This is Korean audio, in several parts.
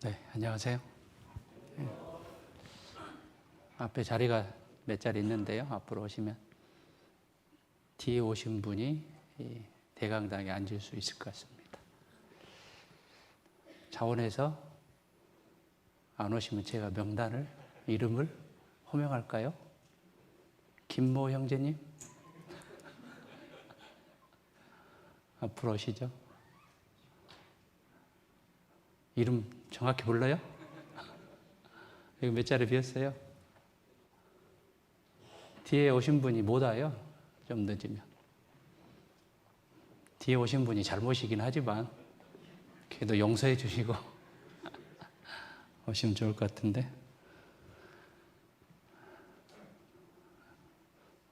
네, 안녕하세요. 앞에 자리가 몇 자리 있는데요. 앞으로 오시면 뒤에 오신 분이 이 대강당에 앉을 수 있을 것 같습니다. 자원해서 안 오시면 제가 명단을, 이름을 호명할까요? 김모 형제님? 앞으로 오시죠. 이름 정확히 불러요? 여기 몇 자리 비었어요? 뒤에 오신 분이 못 와요. 좀 늦으면. 뒤에 오신 분이 잘못이긴 하지만 그래도 용서해 주시고 오시면 좋을 것 같은데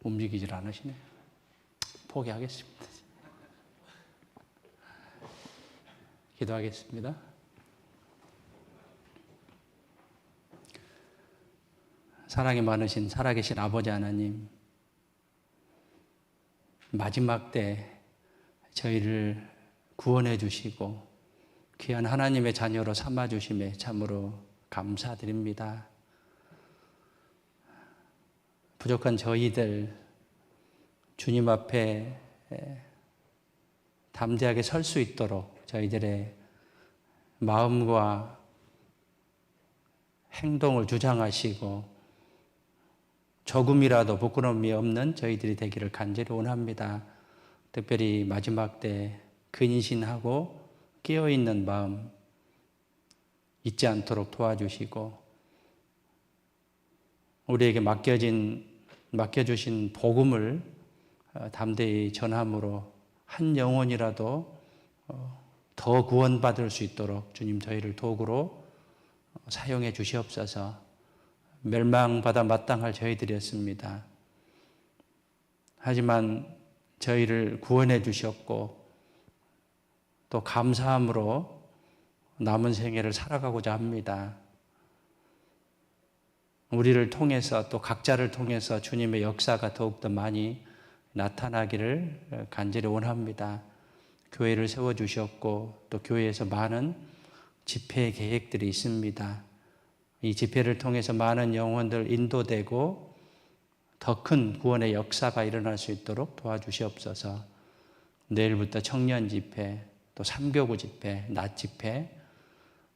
움직이질 않으시네. 포기하겠습니다. 기도하겠습니다. 사랑이 많으신 살아계신 아버지 하나님, 마지막 때 저희를 구원해 주시고 귀한 하나님의 자녀로 삼아 주심에 참으로 감사드립니다. 부족한 저희들 주님 앞에 담대하게 설 수 있도록 저희들의 마음과 행동을 주장하시고 조금이라도 부끄러움이 없는 저희들이 되기를 간절히 원합니다. 특별히 마지막 때 근신하고 깨어있는 마음 잊지 않도록 도와주시고 우리에게 맡겨주신 복음을 담대히 전함으로 한 영혼이라도 더 구원받을 수 있도록 주님 저희를 도구로 사용해 주시옵소서. 멸망받아 마땅할 저희들이었습니다. 하지만 저희를 구원해 주셨고 또 감사함으로 남은 생애를 살아가고자 합니다. 우리를 통해서 또 각자를 통해서 주님의 역사가 더욱더 많이 나타나기를 간절히 원합니다. 교회를 세워주셨고 또 교회에서 많은 집회 계획들이 있습니다. 이 집회를 통해서 많은 영혼들 인도되고 더 큰 구원의 역사가 일어날 수 있도록 도와주시옵소서. 내일부터 청년 집회, 또 3교구 집회, 낮 집회,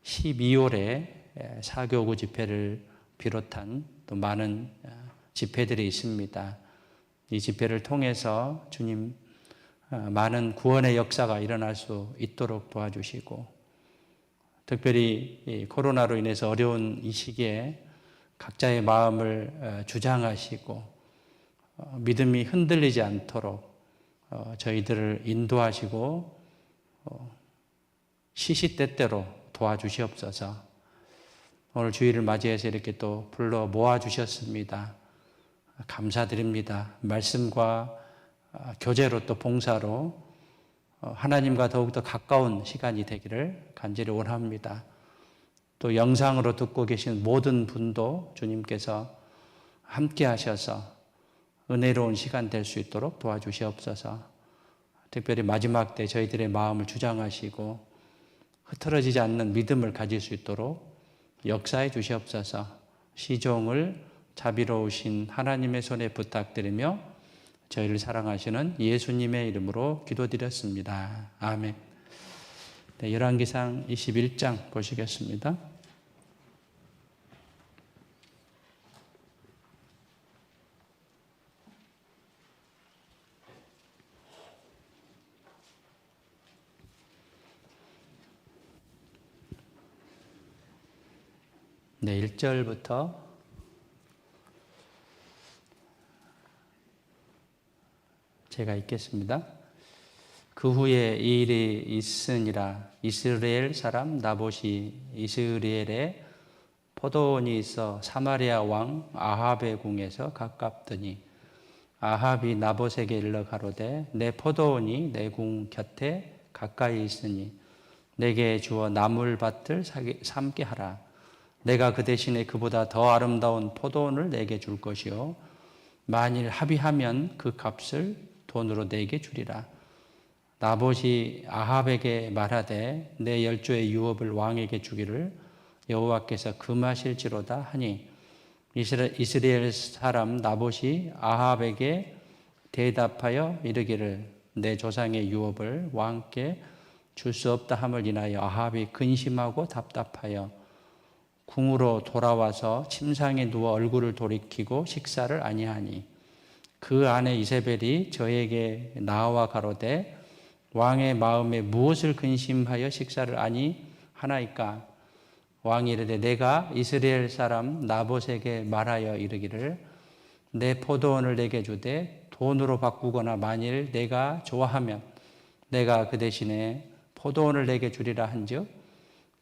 12월에 4교구 집회를 비롯한 또 많은 집회들이 있습니다. 이 집회를 통해서 주님 많은 구원의 역사가 일어날 수 있도록 도와주시고 특별히 코로나로 인해서 어려운 이 시기에 각자의 마음을 주장하시고 믿음이 흔들리지 않도록 저희들을 인도하시고 시시때때로 도와주시옵소서. 오늘 주일을 맞이해서 이렇게 또 불러 모아주셨습니다. 감사드립니다. 말씀과 교제로 또 봉사로 하나님과 더욱더 가까운 시간이 되기를 간절히 원합니다. 또 영상으로 듣고 계신 모든 분도 주님께서 함께 하셔서 은혜로운 시간 될 수 있도록 도와주시옵소서. 특별히 마지막 때 저희들의 마음을 주장하시고 흐트러지지 않는 믿음을 가질 수 있도록 역사해 주시옵소서. 시종을 자비로우신 하나님의 손에 부탁드리며 저희를 사랑하시는 예수님의 이름으로 기도드렸습니다. 아멘. 네, 열왕기상 21장 보시겠습니다. 네, 1절부터 제가 읽겠습니다. 그 후에 이 일이 있으니라. 이스라엘 사람 나봇이 이스라엘에 포도원이 있어 사마리아 왕 아합의 궁에서 가깝더니 아합이 나봇에게 일러 가로되 내 포도원이 내 궁 곁에 가까이 있으니 내게 주어 나물밭을 삼게 하라. 내가 그 대신에 그보다 더 아름다운 포도원을 내게 줄 것이요 만일 합의하면 그 값을 돈으로 내게 주리라. 나봇이 아합에게 말하되 내 열조의 유업을 왕에게 주기를 여호와께서 금하실지로다 하니 이스라엘 사람 나봇이 아합에게 대답하여 이르기를 내 조상의 유업을 왕께 줄 수 없다 함을 인하여 아합이 근심하고 답답하여 궁으로 돌아와서 침상에 누워 얼굴을 돌이키고 식사를 아니하니 그 아내 이세벨이 저에게 나와 가로되 왕의 마음에 무엇을 근심하여 식사를 아니하나이까 왕이 이르되 내가 이스라엘 사람 나봇에게 말하여 이르기를 내 포도원을 내게 주되 돈으로 바꾸거나 만일 내가 좋아하면 내가 그 대신에 포도원을 내게 주리라 한즉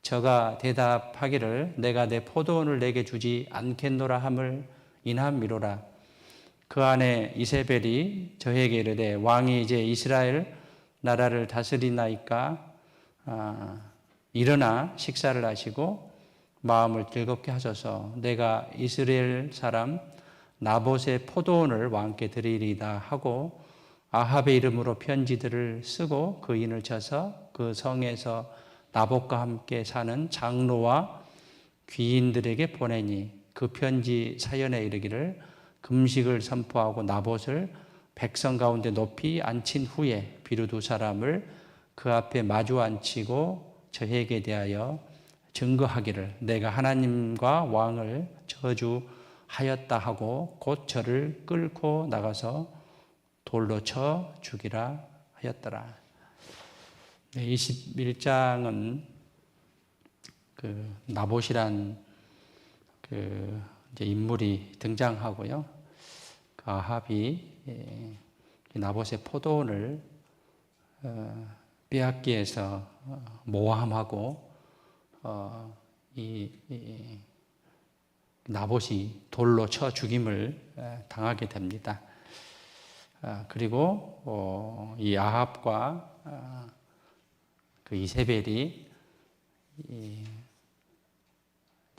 저가 대답하기를 내가 내 포도원을 내게 주지 않겠노라 함을 인함이로라. 그 안에 이세벨이 저에게 이르되 왕이 이제 이스라엘 나라를 다스리나이까 일어나 식사를 하시고 마음을 즐겁게 하소서. 내가 이스라엘 사람 나봇의 포도원을 왕께 드리리다 하고 아합의 이름으로 편지들을 쓰고 그 인을 쳐서 그 성에서 나봇과 함께 사는 장로와 귀인들에게 보내니 그 편지 사연에 이르기를 금식을 선포하고 나봇을 백성 가운데 높이 앉힌 후에 비루 두 사람을 그 앞에 마주 앉히고 저에게 대하여 증거하기를 내가 하나님과 왕을 저주하였다 하고 곧 저를 끌고 나가서 돌로 쳐 죽이라 하였더라. 21장은 그 나봇이란 그 이제 인물이 등장하고요. 그 아합이 나봇의 포도원을 빼앗기 위해서 모함하고 이 나봇이 돌로 쳐 죽임을 당하게 됩니다. 그리고 이 아합과 그 이세벨이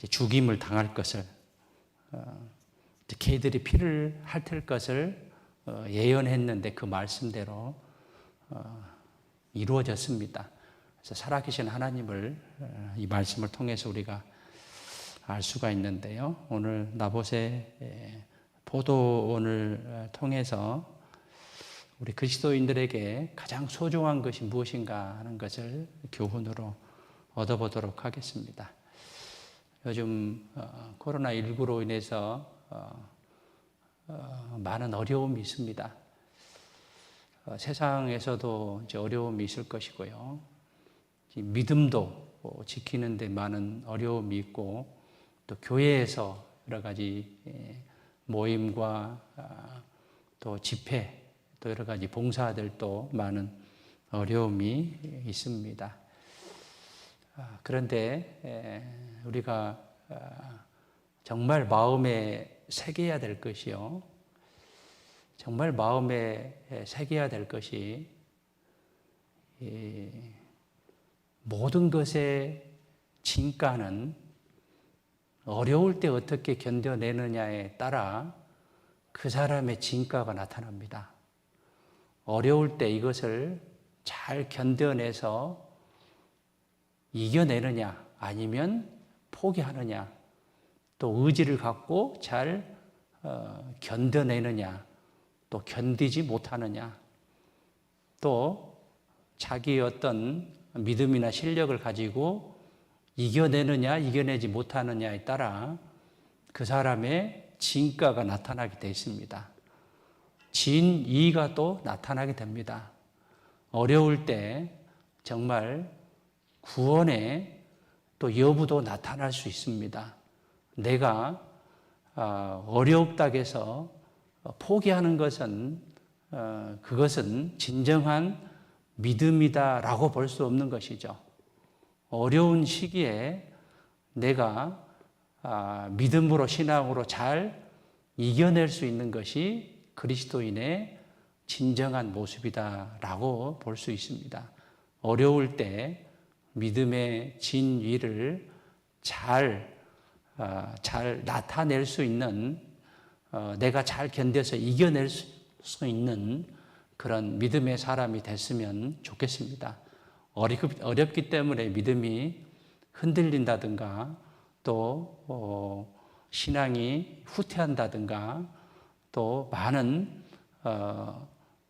죽임을 당할 것을 걔들이 피를 핥을 것을 예언했는데 그 말씀대로 이루어졌습니다. 그래서 살아계신 하나님을 이 말씀을 통해서 우리가 알 수가 있는데요. 오늘 나봇의 포도원을 통해서 우리 그리스도인들에게 가장 소중한 것이 무엇인가 하는 것을 교훈으로 얻어보도록 하겠습니다. 요즘 코로나19로 인해서 많은 어려움이 있습니다. 세상에서도 이제 어려움이 있을 것이고요. 믿음도 지키는 데 많은 어려움이 있고 또 교회에서 여러 가지 모임과 또 집회 또 여러 가지 봉사들도 많은 어려움이 있습니다. 그런데 우리가 정말 마음에 새겨야 될 것이요. 정말 마음에 새겨야 될 것이 모든 것의 진가는 어려울 때 어떻게 견뎌내느냐에 따라 그 사람의 진가가 나타납니다. 어려울 때 이것을 잘 견뎌내서 이겨내느냐 아니면 포기하느냐 또 의지를 갖고 잘 견뎌내느냐 또 견디지 못하느냐 또 자기의 어떤 믿음이나 실력을 가지고 이겨내느냐 이겨내지 못하느냐에 따라 그 사람의 진가가 나타나게 되어 있습니다. 진이가 또 나타나게 됩니다. 어려울 때 정말 구원의 또 여부도 나타날 수 있습니다. 내가 어렵다고 해서 포기하는 것은 그것은 진정한 믿음이다라고 볼 수 없는 것이죠. 어려운 시기에 내가 믿음으로 신앙으로 잘 이겨낼 수 있는 것이 그리스도인의 진정한 모습이다라고 볼 수 있습니다. 어려울 때 믿음의 진위를 잘 나타낼 수 있는 내가 잘 견뎌서 이겨낼 수 있는 그런 믿음의 사람이 됐으면 좋겠습니다. 어렵기 때문에 믿음이 흔들린다든가 또 신앙이 후퇴한다든가 또 많은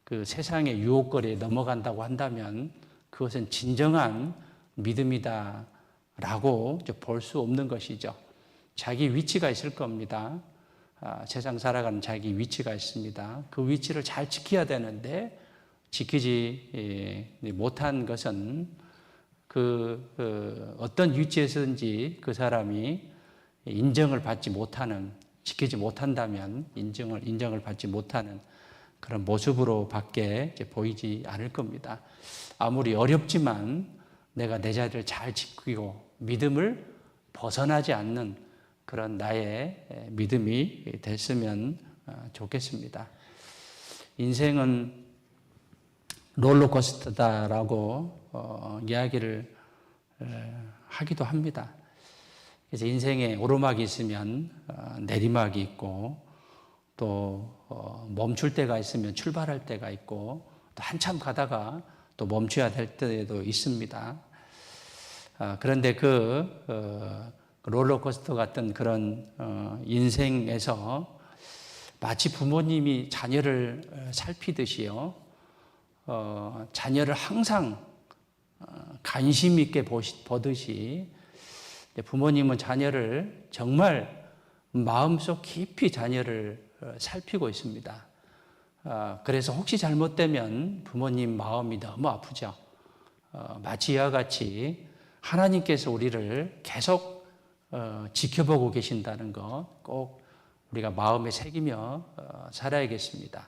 그 세상의 유혹거리에 넘어간다고 한다면 그것은 진정한 믿음이다라고 볼 수 없는 것이죠. 자기 위치가 있을 겁니다. 세상 살아가는 자기 위치가 있습니다. 그 위치를 잘 지켜야 되는데 지키지 못한 것은 어떤 위치에서든지 그 사람이 인정을 받지 못하는, 지키지 못한다면 인정을 받지 못하는 그런 모습으로 밖에 보이지 않을 겁니다. 아무리 어렵지만 내가 내 자리를 잘 지키고 믿음을 벗어나지 않는 그런 나의 믿음이 됐으면 좋겠습니다. 인생은 롤러코스터다라고 이야기를 하기도 합니다. 그래서 인생에 오르막이 있으면 내리막이 있고 또 멈출 때가 있으면 출발할 때가 있고 또 한참 가다가 또 멈춰야 될 때도 있습니다. 그런데 롤러코스터 같은 그런 인생에서 마치 부모님이 자녀를 살피듯이요, 자녀를 항상 관심 있게 보듯이 부모님은 자녀를 정말 마음속 깊이 자녀를 살피고 있습니다. 그래서 혹시 잘못되면 부모님 마음이 너무 아프죠. 마치 이와 같이 하나님께서 우리를 계속 지켜보고 계신다는 것 꼭 우리가 마음에 새기며 살아야겠습니다.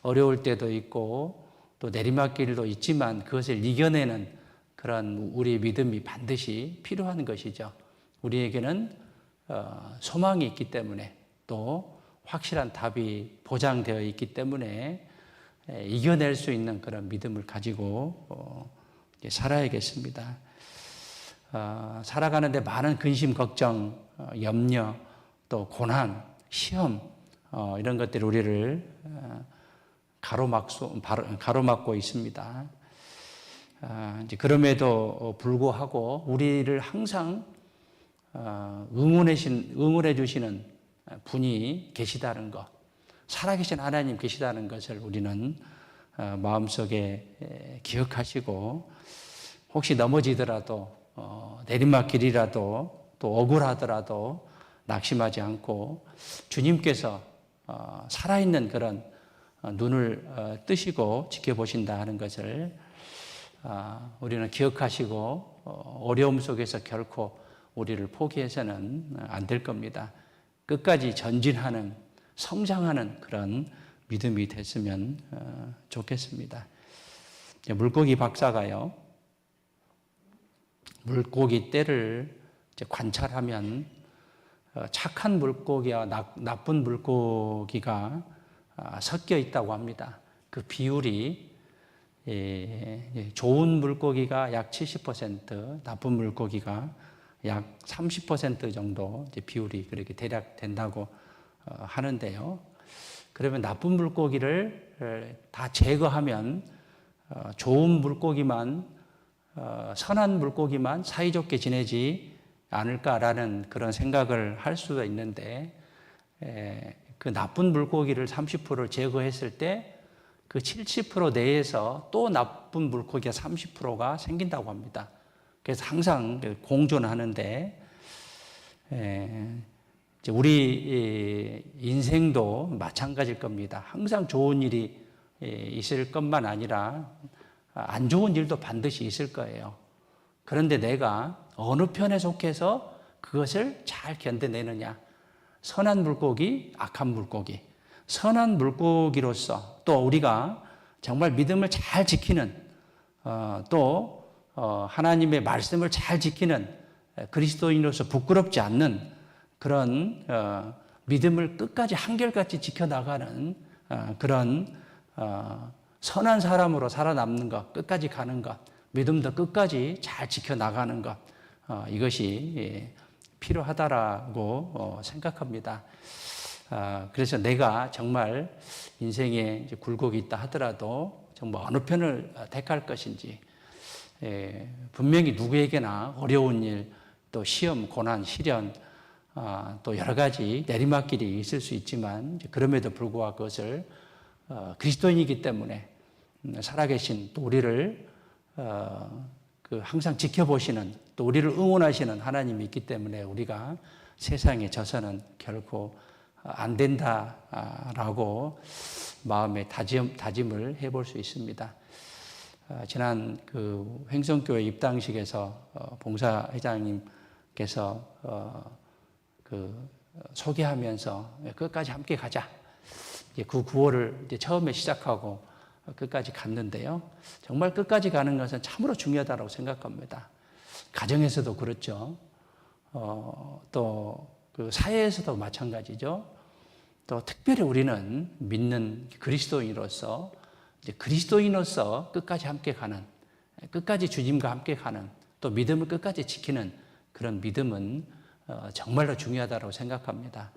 어려울 때도 있고 또 내리막길도 있지만 그것을 이겨내는 그런 우리의 믿음이 반드시 필요한 것이죠. 우리에게는 소망이 있기 때문에 또 확실한 답이 보장되어 있기 때문에 이겨낼 수 있는 그런 믿음을 가지고 살아야겠습니다. 살아가는데 많은 근심, 걱정, 염려, 또 고난, 시험 이런 것들이 우리를 가로막고 있습니다. 그럼에도 불구하고 우리를 항상 응원해 주시는 분이 계시다는 것, 살아계신 하나님 계시다는 것을 우리는 마음속에 기억하시고 혹시 넘어지더라도 내리막길이라도 또 억울하더라도 낙심하지 않고 주님께서 살아있는 그런 눈을 뜨시고 지켜보신다 하는 것을 우리는 기억하시고 어려움 속에서 결코 우리를 포기해서는 안 될 겁니다. 끝까지 전진하는, 성장하는 그런 믿음이 됐으면 좋겠습니다. 물고기 박사가요, 물고기 떼를 관찰하면 착한 물고기와 나쁜 물고기가 섞여 있다고 합니다. 그 비율이 좋은 물고기가 약 70%, 나쁜 물고기가 약 30% 정도 비율이 그렇게 대략 된다고 하는데요. 그러면 나쁜 물고기를 다 제거하면 좋은 물고기만, 선한 물고기만 사이좋게 지내지 않을까라는 그런 생각을 할 수가 있는데, 그 나쁜 물고기를 30%를 제거했을 때 그 70% 내에서 또 나쁜 물고기가 30%가 생긴다고 합니다. 그래서 항상 공존하는데, 우리 인생도 마찬가지일 겁니다. 항상 좋은 일이 있을 것만 아니라 안 좋은 일도 반드시 있을 거예요. 그런데 내가 어느 편에 속해서 그것을 잘 견뎌내느냐. 선한 물고기, 악한 물고기. 선한 물고기로서 또 우리가 정말 믿음을 잘 지키는, 또 하나님의 말씀을 잘 지키는 그리스도인으로서 부끄럽지 않는 그런 믿음을 끝까지 한결같이 지켜나가는 그런 선한 사람으로 살아남는 것, 끝까지 가는 것, 믿음도 끝까지 잘 지켜나가는 것, 이것이 필요하다라고 생각합니다. 그래서 내가 정말 인생에 굴곡이 있다 하더라도 정말 어느 편을 택할 것인지, 분명히 누구에게나 어려운 일, 또 시험, 고난, 시련, 또 여러 가지 내리막길이 있을 수 있지만 그럼에도 불구하고 그것을 그리스도인이기 때문에 살아계신 또 우리를 항상 지켜보시는 또 우리를 응원하시는 하나님이 있기 때문에 우리가 세상에 져서는 결코 안 된다라고 마음의 다짐을 해볼 수 있습니다. 지난 그 횡성교회 입당식에서 봉사회장님께서 소개하면서 끝까지 함께 가자. 그 구호를 이제 처음에 시작하고 끝까지 갔는데요. 정말 끝까지 가는 것은 참으로 중요하다고 생각합니다. 가정에서도 그렇죠. 또 그 사회에서도 마찬가지죠. 또 특별히 우리는 믿는 그리스도인으로서 끝까지 함께 가는, 끝까지 주님과 함께 가는, 또 믿음을 끝까지 지키는 그런 믿음은 정말로 중요하다고 생각합니다.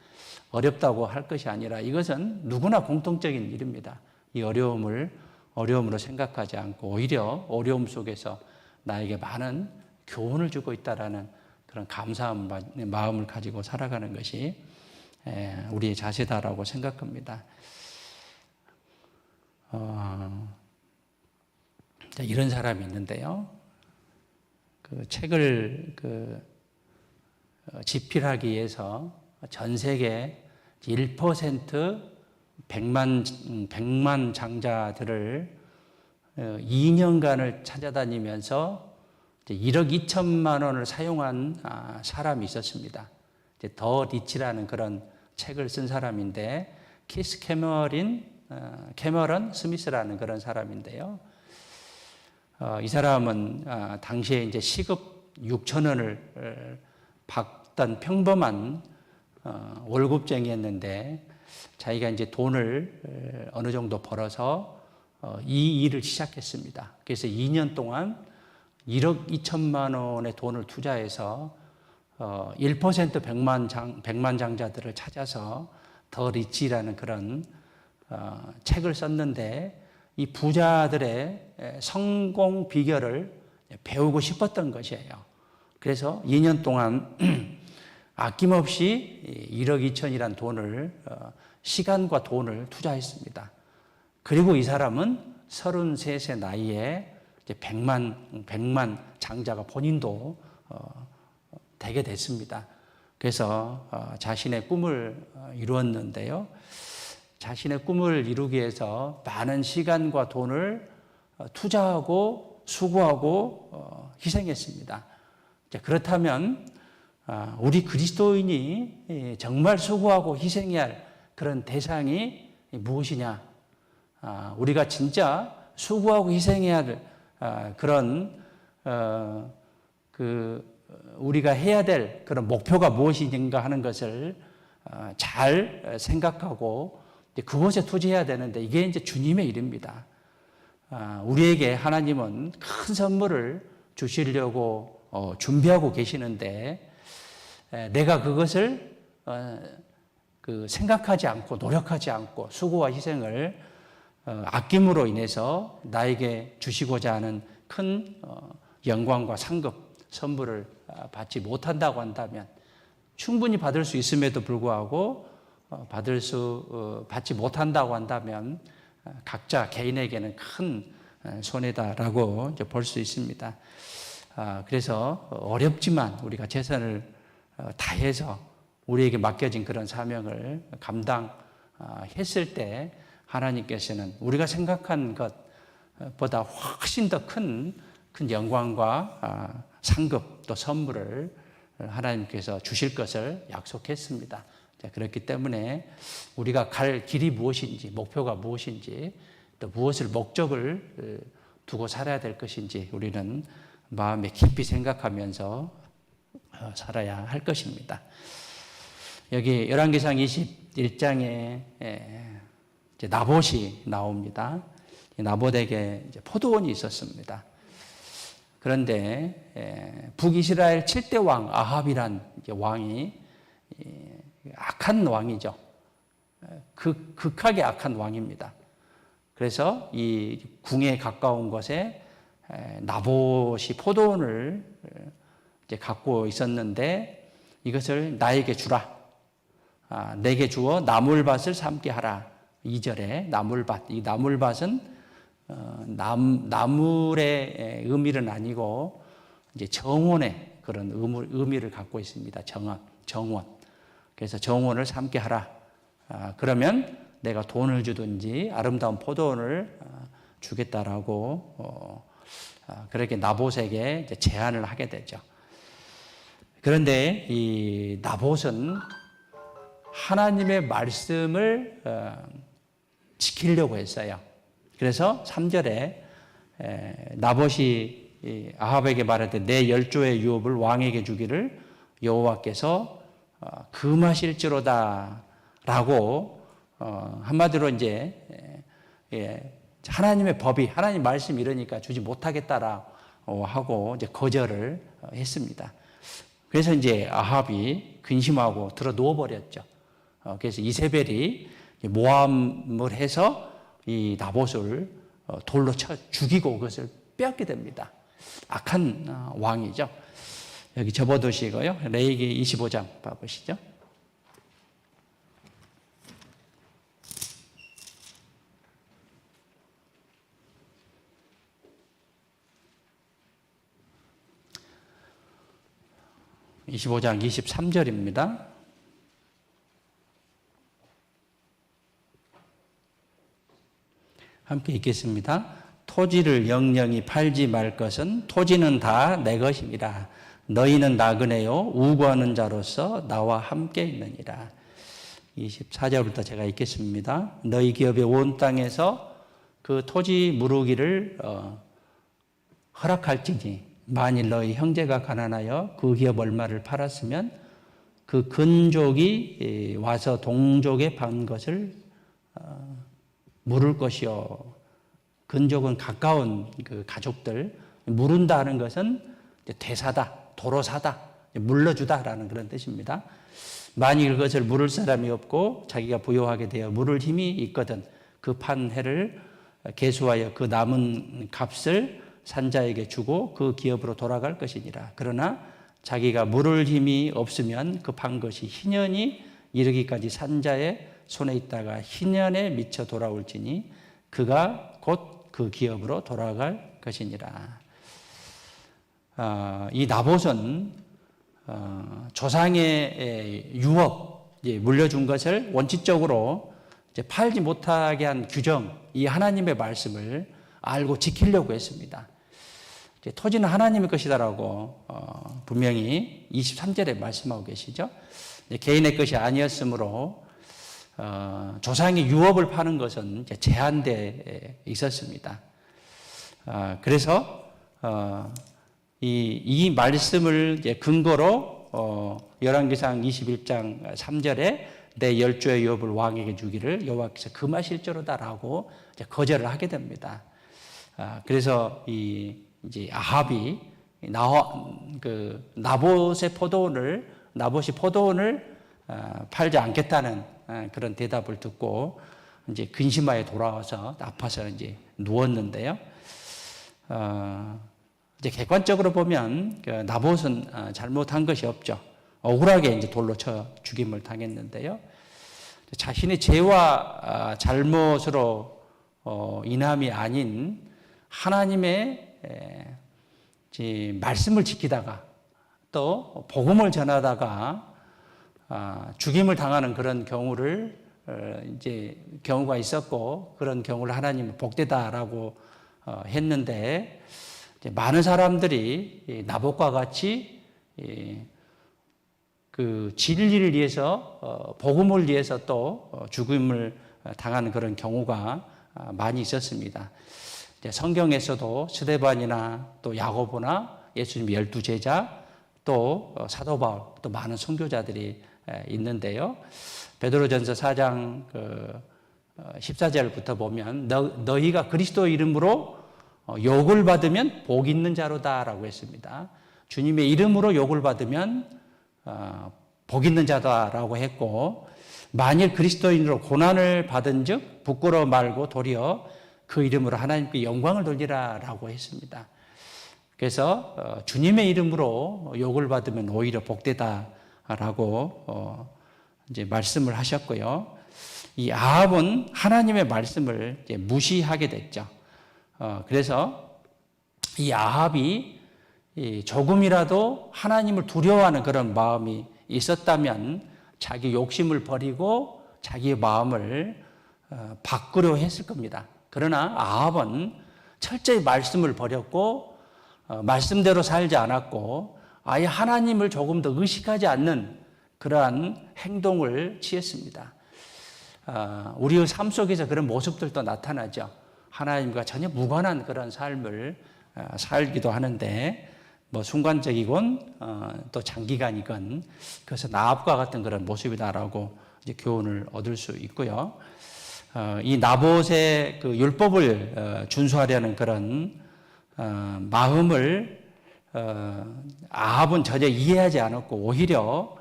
어렵다고 할 것이 아니라 이것은 누구나 공통적인 일입니다. 이 어려움으로 생각하지 않고 오히려 어려움 속에서 나에게 많은 교훈을 주고 있다라는 그런 감사한 마음을 가지고 살아가는 것이 우리의 자세다라고 생각합니다. 이런 사람이 있는데요. 그 책을 집필하기 위해서 전 세계 1% 100만 장자들을 2년간을 찾아다니면서 1억 2천만 원을 사용한 사람이 있었습니다. 더 리치라는 그런 책을 쓴 사람인데 키스 캐머런 스미스라는 그런 사람인데요. 이 사람은 당시에 이제 시급 6천 원을 받던 평범한 월급쟁이였는데 자기가 이제 돈을 어느 정도 벌어서 이 일을 시작했습니다. 그래서 2년 동안 1억 2천만 원의 돈을 투자해서 1% 100만 장자들을 찾아서 더 리치라는 그런 책을 썼는데 이 부자들의 성공 비결을 배우고 싶었던 것이에요. 그래서 2년 동안 아낌없이 1억 2천이란 돈을 시간과 돈을 투자했습니다. 그리고 이 사람은 33세 나이에 이제 100만 장자가 본인도 되게 됐습니다. 그래서 자신의 꿈을 이루었는데요. 자신의 꿈을 이루기 위해서 많은 시간과 돈을 투자하고 수고하고 희생했습니다. 그렇다면 우리 그리스도인이 정말 수고하고 희생해야 할 그런 대상이 무엇이냐? 우리가 진짜 수고하고 희생해야 할 그런 우리가 해야 될 그런 목표가 무엇인가 하는 것을 잘 생각하고 그것에 투자해야 되는데 이게 이제 주님의 일입니다. 우리에게 하나님은 큰 선물을 주시려고 준비하고 계시는데 내가 그것을 생각하지 않고 노력하지 않고 수고와 희생을 아낌으로 인해서 나에게 주시고자 하는 큰 영광과 상급 선물을 받지 못한다고 한다면 충분히 받을 수 있음에도 불구하고 받지 못한다고 한다면 각자 개인에게는 큰 손해다라고 볼 수 있습니다. 그래서 어렵지만 우리가 최선을 다해서 우리에게 맡겨진 그런 사명을 감당했을 때 하나님께서는 우리가 생각한 것보다 훨씬 더 큰 영광과 상급 또 선물을 하나님께서 주실 것을 약속했습니다. 그렇기 때문에 우리가 갈 길이 무엇인지 목표가 무엇인지 또 무엇을 목적을 두고 살아야 될 것인지 우리는 마음에 깊이 생각하면서 살아야 할 것입니다. 여기 열왕기상 21장에 나봇이 나옵니다. 나봇에게 포도원이 있었습니다. 그런데 북이스라엘 7대 왕 아합이란 왕이 악한 왕이죠. 극하게 악한 왕입니다. 그래서 이 궁에 가까운 곳에 나봇이 포도원을 이제 갖고 있었는데 이것을 나에게 주라. 내게 주어 나물밭을 삼게 하라. 2절에 나물밭. 이 나물밭은 나물의 의미는 아니고 이제 정원의 그런 의미를 갖고 있습니다. 정원. 그래서 정원을 삼게 하라. 그러면 내가 돈을 주든지 아름다운 포도원을 주겠다라고 그렇게 나봇에게 제안을 하게 되죠. 그런데 이 나봇은 하나님의 말씀을 지키려고 했어요. 그래서 3절에 나봇이 아합에게 말할 때 내 10조의 유업을 왕에게 주기를 여호와께서 금하실지로다 라고 한마디로 이제 하나님의 법이 하나님 말씀 이러니까 주지 못하겠다라고 하고 이제 거절을 했습니다. 그래서 이제 아합이 근심하고 들어 누워 버렸죠. 그래서 이세벨이 모함을 해서 이 나봇을 돌로 쳐 죽이고 그것을 빼앗게 됩니다. 악한 왕이죠. 여기 접어두시고요. 레위기 25장 봐보시죠. (25장) 23절입니다. 함께 읽겠습니다. 토지를 영영히 팔지 말 것은 토지는 다 내 것입니다. 너희는 나그네요 우고하는 자로서 나와 함께 있느니라. 24절부터 제가 읽겠습니다. 너희 기업의 온 땅에서 그 토지 무르기를 허락할지니 만일 너희 형제가 가난하여 그 기업 얼마를 팔았으면 그 근족이 와서 동족에 판 것을 물을 것이요. 근족은 가까운 그 가족들, 물은다는 것은 되사다, 도로사다, 물러주다라는 그런 뜻입니다. 만일 그것을 물을 사람이 없고 자기가 부요하게 되어 물을 힘이 있거든 그 판 해를 계수하여 그 남은 값을 산자에게 주고 그 기업으로 돌아갈 것이니라. 그러나 자기가 물을 힘이 없으면 그 판 것이 희년이 이르기까지 산자의 손에 있다가 희년에 미쳐 돌아올지니 그가 곧 그 기업으로 돌아갈 것이니라. 이 나봇은 조상의 유업 물려준 것을 원칙적으로 이제 팔지 못하게 한 규정, 이 하나님의 말씀을 알고 지키려고 했습니다. 토지는 하나님의 것이다라고 분명히 23절에 말씀하고 계시죠. 개인의 것이 아니었으므로 조상이 유업을 파는 것은 제한되어 있었습니다. 그래서 이 말씀을 근거로 열왕기상 21장 3절에 내 10조의 유업을 왕에게 주기를 여호와께서 금하실지로다라고 거절을 하게 됩니다. 그래서 이제 아합이 나봇이 포도원을 팔지 않겠다는 그런 대답을 듣고 이제 근심하에 돌아와서 아파서 이제 누웠는데요. 이제 객관적으로 보면 나봇은 잘못한 것이 없죠. 억울하게 이제 돌로 쳐 죽임을 당했는데요. 자신의 죄와 잘못으로 인함이 아닌 하나님의 말씀을 지키다가 또 복음을 전하다가 죽임을 당하는 그런 경우가 있었고 그런 경우를 하나님은 복되다라고 했는데 많은 사람들이 나봇과 같이 그 진리를 위해서 복음을 위해서 또 죽임을 당하는 그런 경우가 많이 있었습니다. 성경에서도 스데반이나 또 야고보나 예수님 12제자 또 사도 바울 또 많은 선교자들이 있는데요. 베드로전서 4장 14절부터 보면 너희가 그리스도 이름으로 욕을 받으면 복 있는 자로다라고 했습니다. 주님의 이름으로 욕을 받으면 복 있는 자다라고 했고 만일 그리스도인으로 고난을 받은즉 부끄러워 말고 도리어 그 이름으로 하나님께 영광을 돌리라라고 했습니다. 그래서 주님의 이름으로 욕을 받으면 오히려 복되다라고 이제 말씀을 하셨고요. 이 아합은 하나님의 말씀을 이제 무시하게 됐죠. 그래서 이 아합이 조금이라도 하나님을 두려워하는 그런 마음이 있었다면 자기 욕심을 버리고 자기의 마음을 바꾸려 했을 겁니다. 그러나 아합은 철저히 말씀을 버렸고 말씀대로 살지 않았고 아예 하나님을 조금 더 의식하지 않는 그러한 행동을 취했습니다. 우리의 삶 속에서 그런 모습들도 나타나죠. 하나님과 전혀 무관한 그런 삶을 살기도 하는데 뭐 순간적이건 또 장기간이건 그래서 나압과 같은 그런 모습이다라고 이제 교훈을 얻을 수 있고요. 이 나봇의 그 율법을 준수하려는 그런 마음을 아합은 전혀 이해하지 않았고 오히려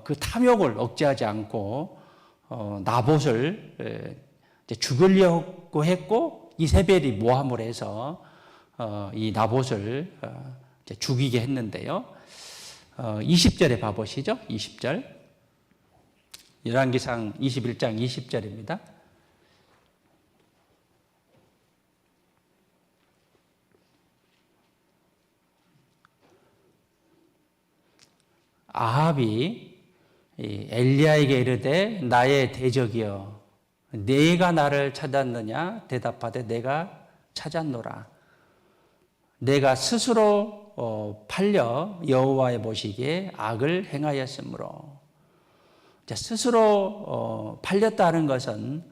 그 탐욕을 억제하지 않고 나봇을 죽이려고 했고 이세벨이 모함을 해서 이 나봇을 죽이게 했는데요. 20절에 봐보시죠. 20절. 열왕기상 21장 20절입니다. 아합이 엘리야에게 이르되 나의 대적이여 네가 나를 찾았느냐 대답하되 내가 찾았노라. 내가 스스로 팔려 여호와의 보시기에 악을 행하였으므로. 스스로 팔렸다는 것은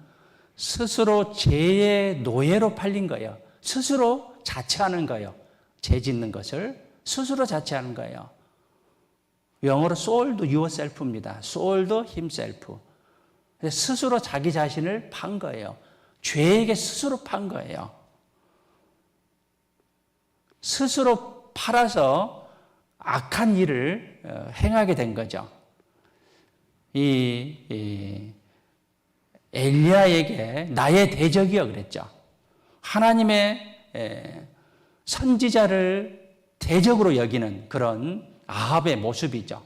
스스로 죄의 노예로 팔린 거예요. 스스로 자처하는 거예요. 죄 짓는 것을 스스로 자처하는 거예요. 영어로 sold yourself입니다. sold himself. 스스로 자기 자신을 판 거예요. 죄에게 스스로 판 거예요. 스스로 팔아서 악한 일을 행하게 된 거죠. 이 엘리야에게 나의 대적이여 그랬죠. 하나님의 선지자를 대적으로 여기는 그런 아합의 모습이죠.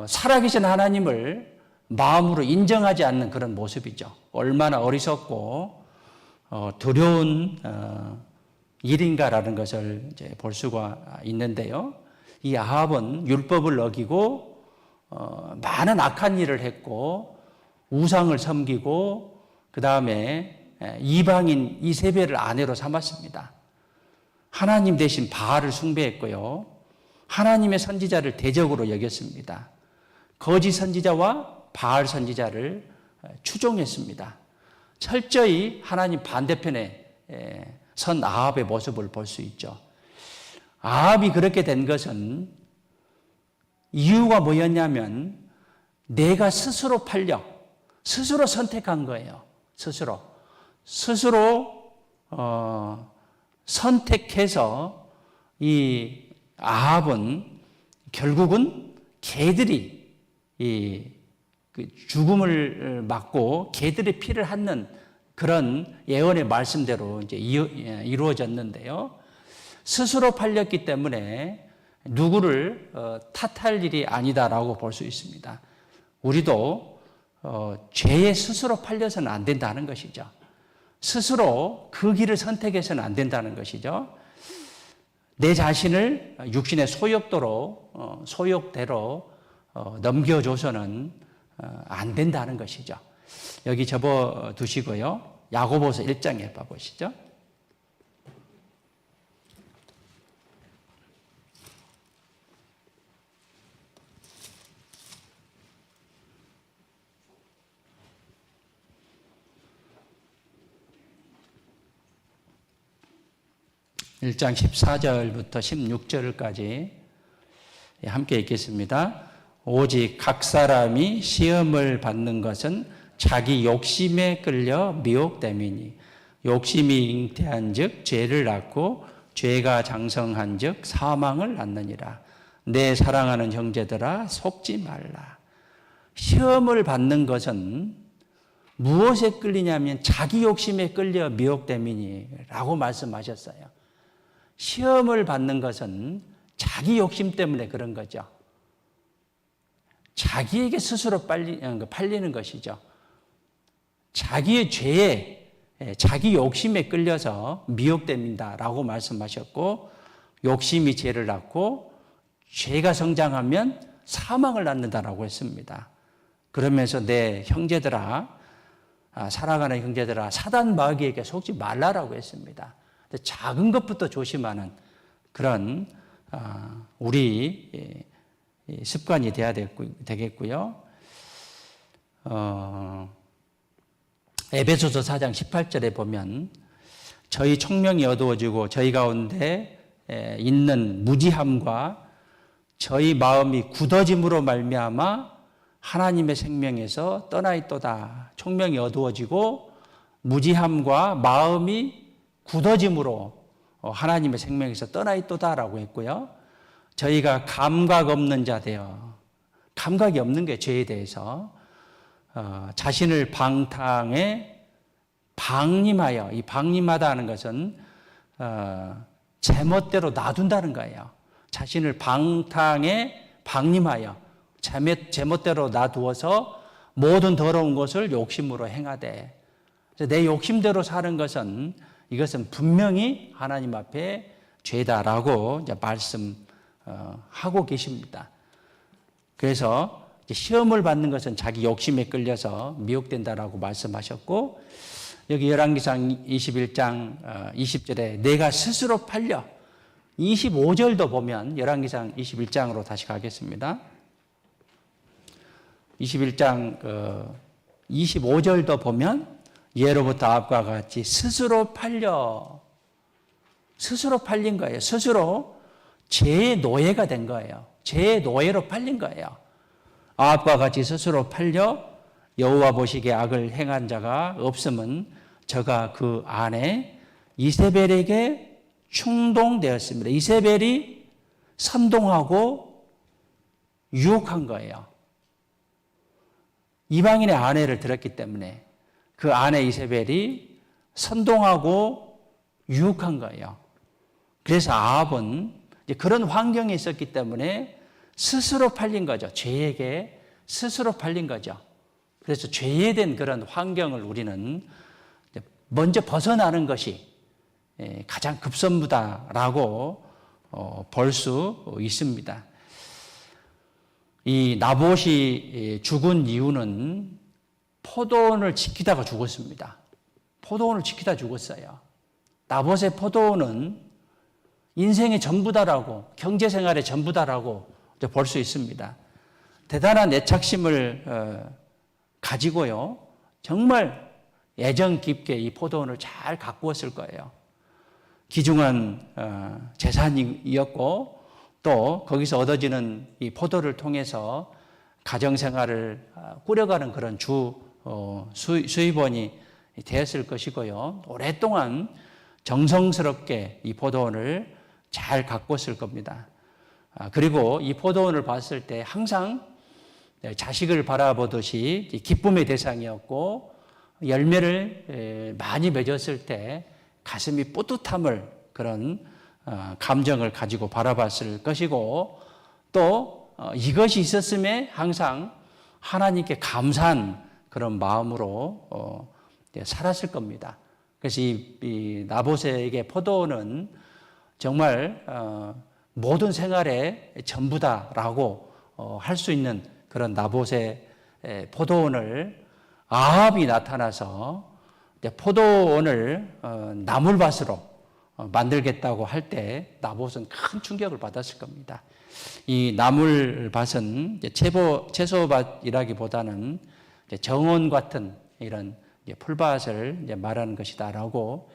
살아계신 하나님을 마음으로 인정하지 않는 그런 모습이죠. 얼마나 어리석고 두려운 일인가라는 것을 이제 볼 수가 있는데요. 이 아합은 율법을 어기고 많은 악한 일을 했고 우상을 섬기고 그 다음에 이방인 이세벨을 아내로 삼았습니다. 하나님 대신 바알을 숭배했고요. 하나님의 선지자를 대적으로 여겼습니다. 거짓 선지자와 바알 선지자를 추종했습니다. 철저히 하나님 반대편에 선 아합의 모습을 볼 수 있죠. 아합이 그렇게 된 것은 이유가 뭐였냐면 내가 스스로 팔려 스스로 선택한 거예요. 스스로 선택해서 이 아합은 결국은 개들이 죽음을 맞고 개들의 피를 핥는 그런 예언의 말씀대로 이제 이루어졌는데요. 스스로 팔렸기 때문에 누구를 탓할 일이 아니다라고 볼 수 있습니다. 우리도 죄에 스스로 팔려서는 안 된다는 것이죠. 스스로 그 길을 선택해서는 안 된다는 것이죠. 내 자신을 육신의 소욕대로 넘겨줘서는 안 된다는 것이죠. 여기 접어 두시고요. 야고보서 1장에 봐보시죠. 일 장 14절부터 16절까지 함께 읽겠습니다. 오직 각 사람이 시험을 받는 것은 자기 욕심에 끌려 미혹됨이니 욕심이 잉태한 즉 죄를 낳고 죄가 장성한 즉 사망을 낳느니라. 내 사랑하는 형제들아 속지 말라. 시험을 받는 것은 무엇에 끌리냐면 자기 욕심에 끌려 미혹됨이니 라고 말씀하셨어요. 시험을 받는 것은 자기 욕심 때문에 그런 거죠. 자기에게 스스로 팔리는 것이죠. 자기의 죄에, 자기 욕심에 끌려서 미혹됩니다라고 말씀하셨고, 욕심이 죄를 낳고 죄가 성장하면 사망을 낳는다라고 했습니다. 그러면서 내 형제들아, 살아가는 형제들아, 사단 마귀에게 속지 말라라고 했습니다. 작은 것부터 조심하는 그런 우리 습관이 돼야 되겠고요. 에베소서 4장 18절에 보면 저희 총명이 어두워지고 저희 가운데 있는 무지함과 저희 마음이 굳어짐으로 말미암아 하나님의 생명에서 떠나 있도다. 총명이 어두워지고 무지함과 마음이 굳어짐으로 하나님의 생명에서 떠나 있도다라고 했고요. 저희가 감각 없는 자 되어, 감각이 없는 게 죄에 대해서 자신을 방탕에 방임하여, 이 방임하다 하는 것은 제멋대로 놔둔다는 거예요. 자신을 방탕에 방임하여 제멋대로 놔두어서 모든 더러운 것을 욕심으로 행하되, 내 욕심대로 사는 것은 이것은 분명히 하나님 앞에 죄다라고 이제 말씀하고 계십니다. 그래서 시험을 받는 것은 자기 욕심에 끌려서 미혹된다라고 말씀하셨고, 여기 열왕기상 21장 20절에 내가 스스로 팔려, 25절도 보면 열왕기상 21장으로 다시 가겠습니다. 21장 25절도 보면 예로부터 아합과 같이 스스로 팔린 거예요. 스스로 죄의 노예가 된 거예요. 죄의 노예로 팔린 거예요. 아합과 같이 스스로 팔려 여호와 보시기에 악을 행한 자가 없음은 저가 그 안에 이세벨에게 충동되었습니다. 이세벨이 선동하고 유혹한 거예요. 이방인의 아내를 들었기 때문에 그 아내 이세벨이 선동하고 유혹한 거예요. 그래서 아합은 그런 환경에 있었기 때문에 스스로 팔린 거죠. 죄에게 스스로 팔린 거죠. 그래서 죄에 된 그런 환경을 우리는 먼저 벗어나는 것이 가장 급선무다라고 볼 수 있습니다. 이 나봇이 죽은 이유는 포도원을 지키다가 죽었습니다. 포도원을 지키다 죽었어요. 나봇의 포도원은 인생의 전부다라고, 경제생활의 전부다라고 볼 수 있습니다. 대단한 애착심을 가지고요, 정말 애정 깊게 이 포도원을 잘 가꾸었을 거예요. 귀중한 재산이었고, 또 거기서 얻어지는 이 포도를 통해서 가정생활을 꾸려가는 그런 수입원이 되었을 것이고요. 오랫동안 정성스럽게 이 포도원을 잘 가꿨을 겁니다. 그리고 이 포도원을 봤을 때 항상 자식을 바라보듯이 기쁨의 대상이었고, 열매를 많이 맺었을 때 가슴이 뿌듯함을, 그런 감정을 가지고 바라봤을 것이고, 또 이것이 있었음에 항상 하나님께 감사한 그런 마음으로 살았을 겁니다. 그래서 이 나봇에게 포도원은 정말 모든 생활의 전부다라고 할 수 있는 그런 나봇의 포도원을 아합이 나타나서 포도원을 나물밭으로 만들겠다고 할 때 나봇은 큰 충격을 받았을 겁니다. 이 나물밭은 채소밭이라기보다는 정원 같은 이런 풀밭을 말하는 것이다라고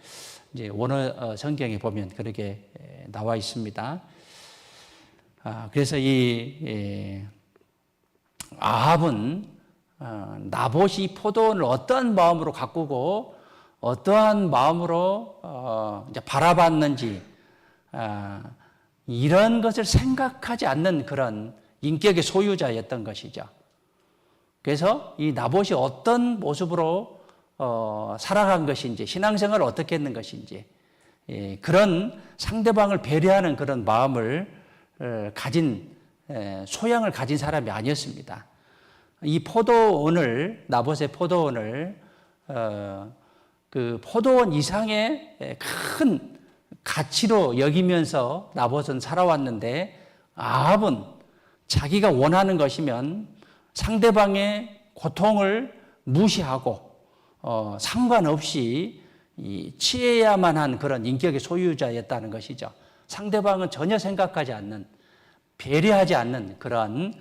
원어 성경에 보면 그렇게 나와 있습니다. 그래서 이 아합은 나봇이 포도원을 어떠한 마음으로 가꾸고 어떠한 마음으로 바라봤는지, 이런 것을 생각하지 않는 그런 인격의 소유자였던 것이죠. 그래서 이 나봇이 어떤 모습으로 살아간 것인지, 신앙생활을 어떻게 했는 것인지, 그런 상대방을 배려하는 그런 마음을 소양을 가진 사람이 아니었습니다. 이 나봇의 포도원을 그 포도원 이상의 큰 가치로 여기면서 나봇은 살아왔는데, 아합은 자기가 원하는 것이면 상대방의 고통을 무시하고 상관없이 취해야만 한 그런 인격의 소유자였다는 것이죠. 상대방은 전혀 생각하지 않는, 배려하지 않는 그런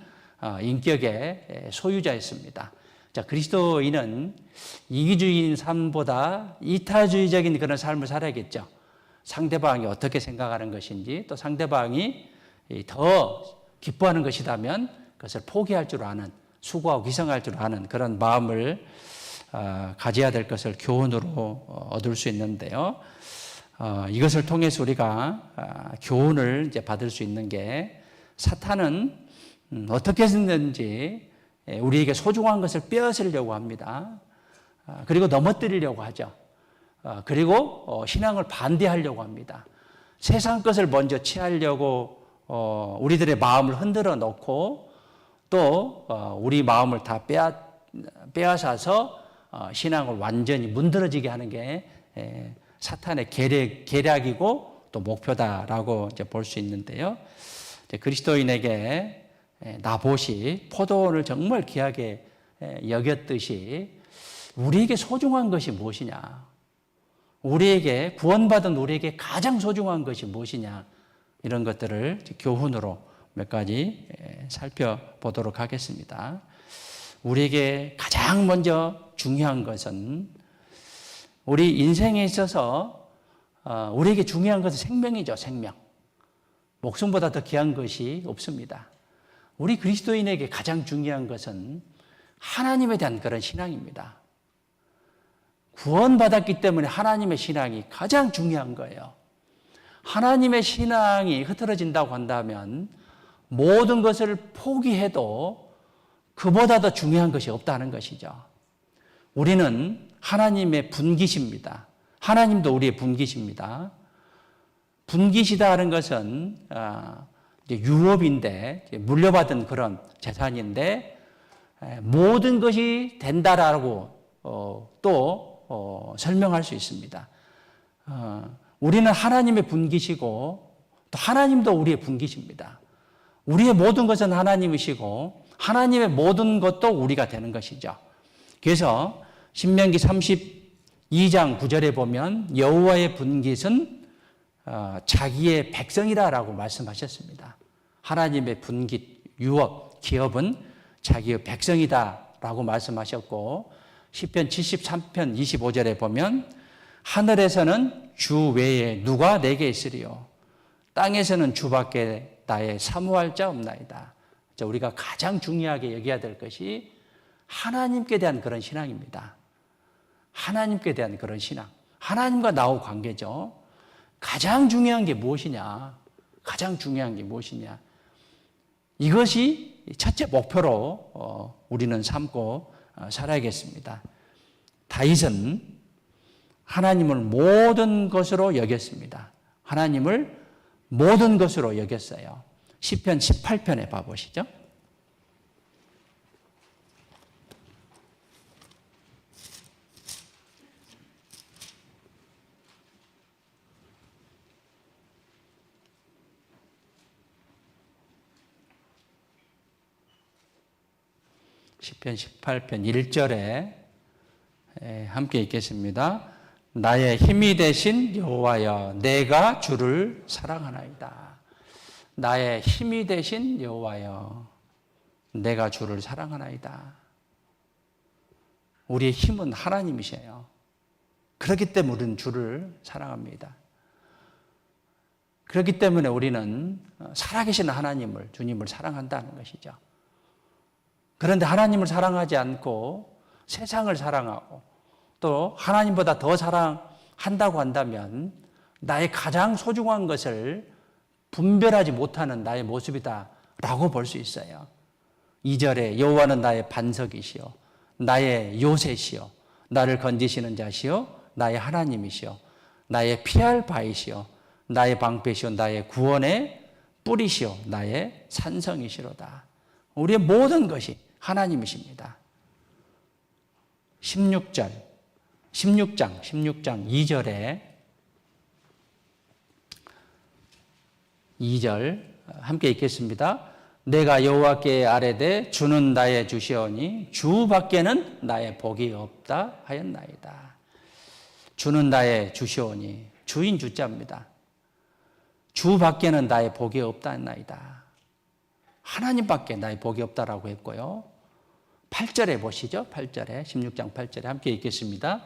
인격의 소유자였습니다. 자, 그리스도인은 이기주의인 삶보다 이타주의적인 그런 삶을 살아야겠죠. 상대방이 어떻게 생각하는 것인지, 또 상대방이 더 기뻐하는 것이라면 그것을 포기할 줄 아는, 수고하고 기성할 줄 아는 그런 마음을 가져야 될 것을 교훈으로 얻을 수 있는데요. 이것을 통해서 우리가 교훈을 이제 받을 수 있는 게, 사탄은 어떻게 했는지 우리에게 소중한 것을 빼앗으려고 합니다. 그리고 넘어뜨리려고 하죠. 그리고 신앙을 반대하려고 합니다. 세상 것을 먼저 취하려고 우리들의 마음을 흔들어 놓고, 또 우리 마음을 다 빼앗아서 신앙을 완전히 문드러지게 하는 게 사탄의 계략이고 또 목표다라고 이제 볼 수 있는데요. 그리스도인에게 나봇이 포도원을 정말 귀하게 여겼듯이 우리에게 소중한 것이 무엇이냐, 우리에게 구원받은 우리에게 가장 소중한 것이 무엇이냐, 이런 것들을 교훈으로 몇 가지 살펴보도록 하겠습니다. 우리에게 가장 먼저 중요한 것은, 우리 인생에 있어서 우리에게 중요한 것은 생명이죠. 생명. 목숨보다 더 귀한 것이 없습니다. 우리 그리스도인에게 가장 중요한 것은 하나님에 대한 그런 신앙입니다. 구원받았기 때문에 하나님의 신앙이 가장 중요한 거예요. 하나님의 신앙이 흐트러진다고 한다면 모든 것을 포기해도 그보다 더 중요한 것이 없다는 것이죠. 우리는 하나님의 분기십니다. 하나님도 우리의 분기십니다. 분기시다 하는 것은 유업인데, 물려받은 그런 재산인데, 모든 것이 된다라고 또 설명할 수 있습니다. 우리는 하나님의 분기시고 또 하나님도 우리의 분기십니다. 우리의 모든 것은 하나님이시고 하나님의 모든 것도 우리가 되는 것이죠. 그래서 신명기 32장 9절에 보면 여호와의 분깃은 자기의 백성이라고 말씀하셨습니다. 하나님의 분깃, 유업, 기업은 자기의 백성이다라고 말씀하셨고, 시편 73편 25절에 보면 하늘에서는 주 외에 누가 내게 있으리요, 땅에서는 주밖에 나의 사모할 자 없나이다. 우리가 가장 중요하게 여겨야 될 것이 하나님께 대한 그런 신앙입니다. 하나님께 대한 그런 신앙, 하나님과 나의 관계죠. 가장 중요한 게 무엇이냐? 가장 중요한 게 무엇이냐? 이것이 첫째 목표로 우리는 삼고 살아야겠습니다. 다윗은 하나님을 모든 것으로 여겼습니다. 하나님을 모든 것으로 여겼어요. 시편 18편에 봐보시죠. 시편 18편 1절에 함께 읽겠습니다. 나의 힘이 되신 여호와여, 내가 주를 사랑하나이다. 나의 힘이 되신 여호와여, 내가 주를 사랑하나이다. 우리의 힘은 하나님이셔요. 그렇기 때문에 우리는 주를 사랑합니다. 그렇기 때문에 우리는 살아계신 하나님을, 주님을 사랑한다는 것이죠. 그런데 하나님을 사랑하지 않고 세상을 사랑하고 또 하나님보다 더 사랑한다고 한다면 나의 가장 소중한 것을 분별하지 못하는 나의 모습이다라고 볼 수 있어요. 2절에 여호와는 나의 반석이시요 나의 요새시요 나를 건지시는 자시요 나의 하나님이시요 나의 피할 바이시오, 나의 방패시오, 나의 구원의 뿌리시오, 나의 산성이시로다. 우리의 모든 것이 하나님이십니다. 16장 2절에 2절 함께 읽겠습니다. 내가 여호와께 아뢰되 주는 나의 주시오니 주 밖에는 나의 복이 없다 하였나이다. 주는 나의 주시오니 주인 주자입니다. 주 밖에는 나의 복이 없다 했나이다. 하나님밖에 나의 복이 없다라고 했고요. 8절에 보시죠. 8절에 16장 8절에 함께 읽겠습니다.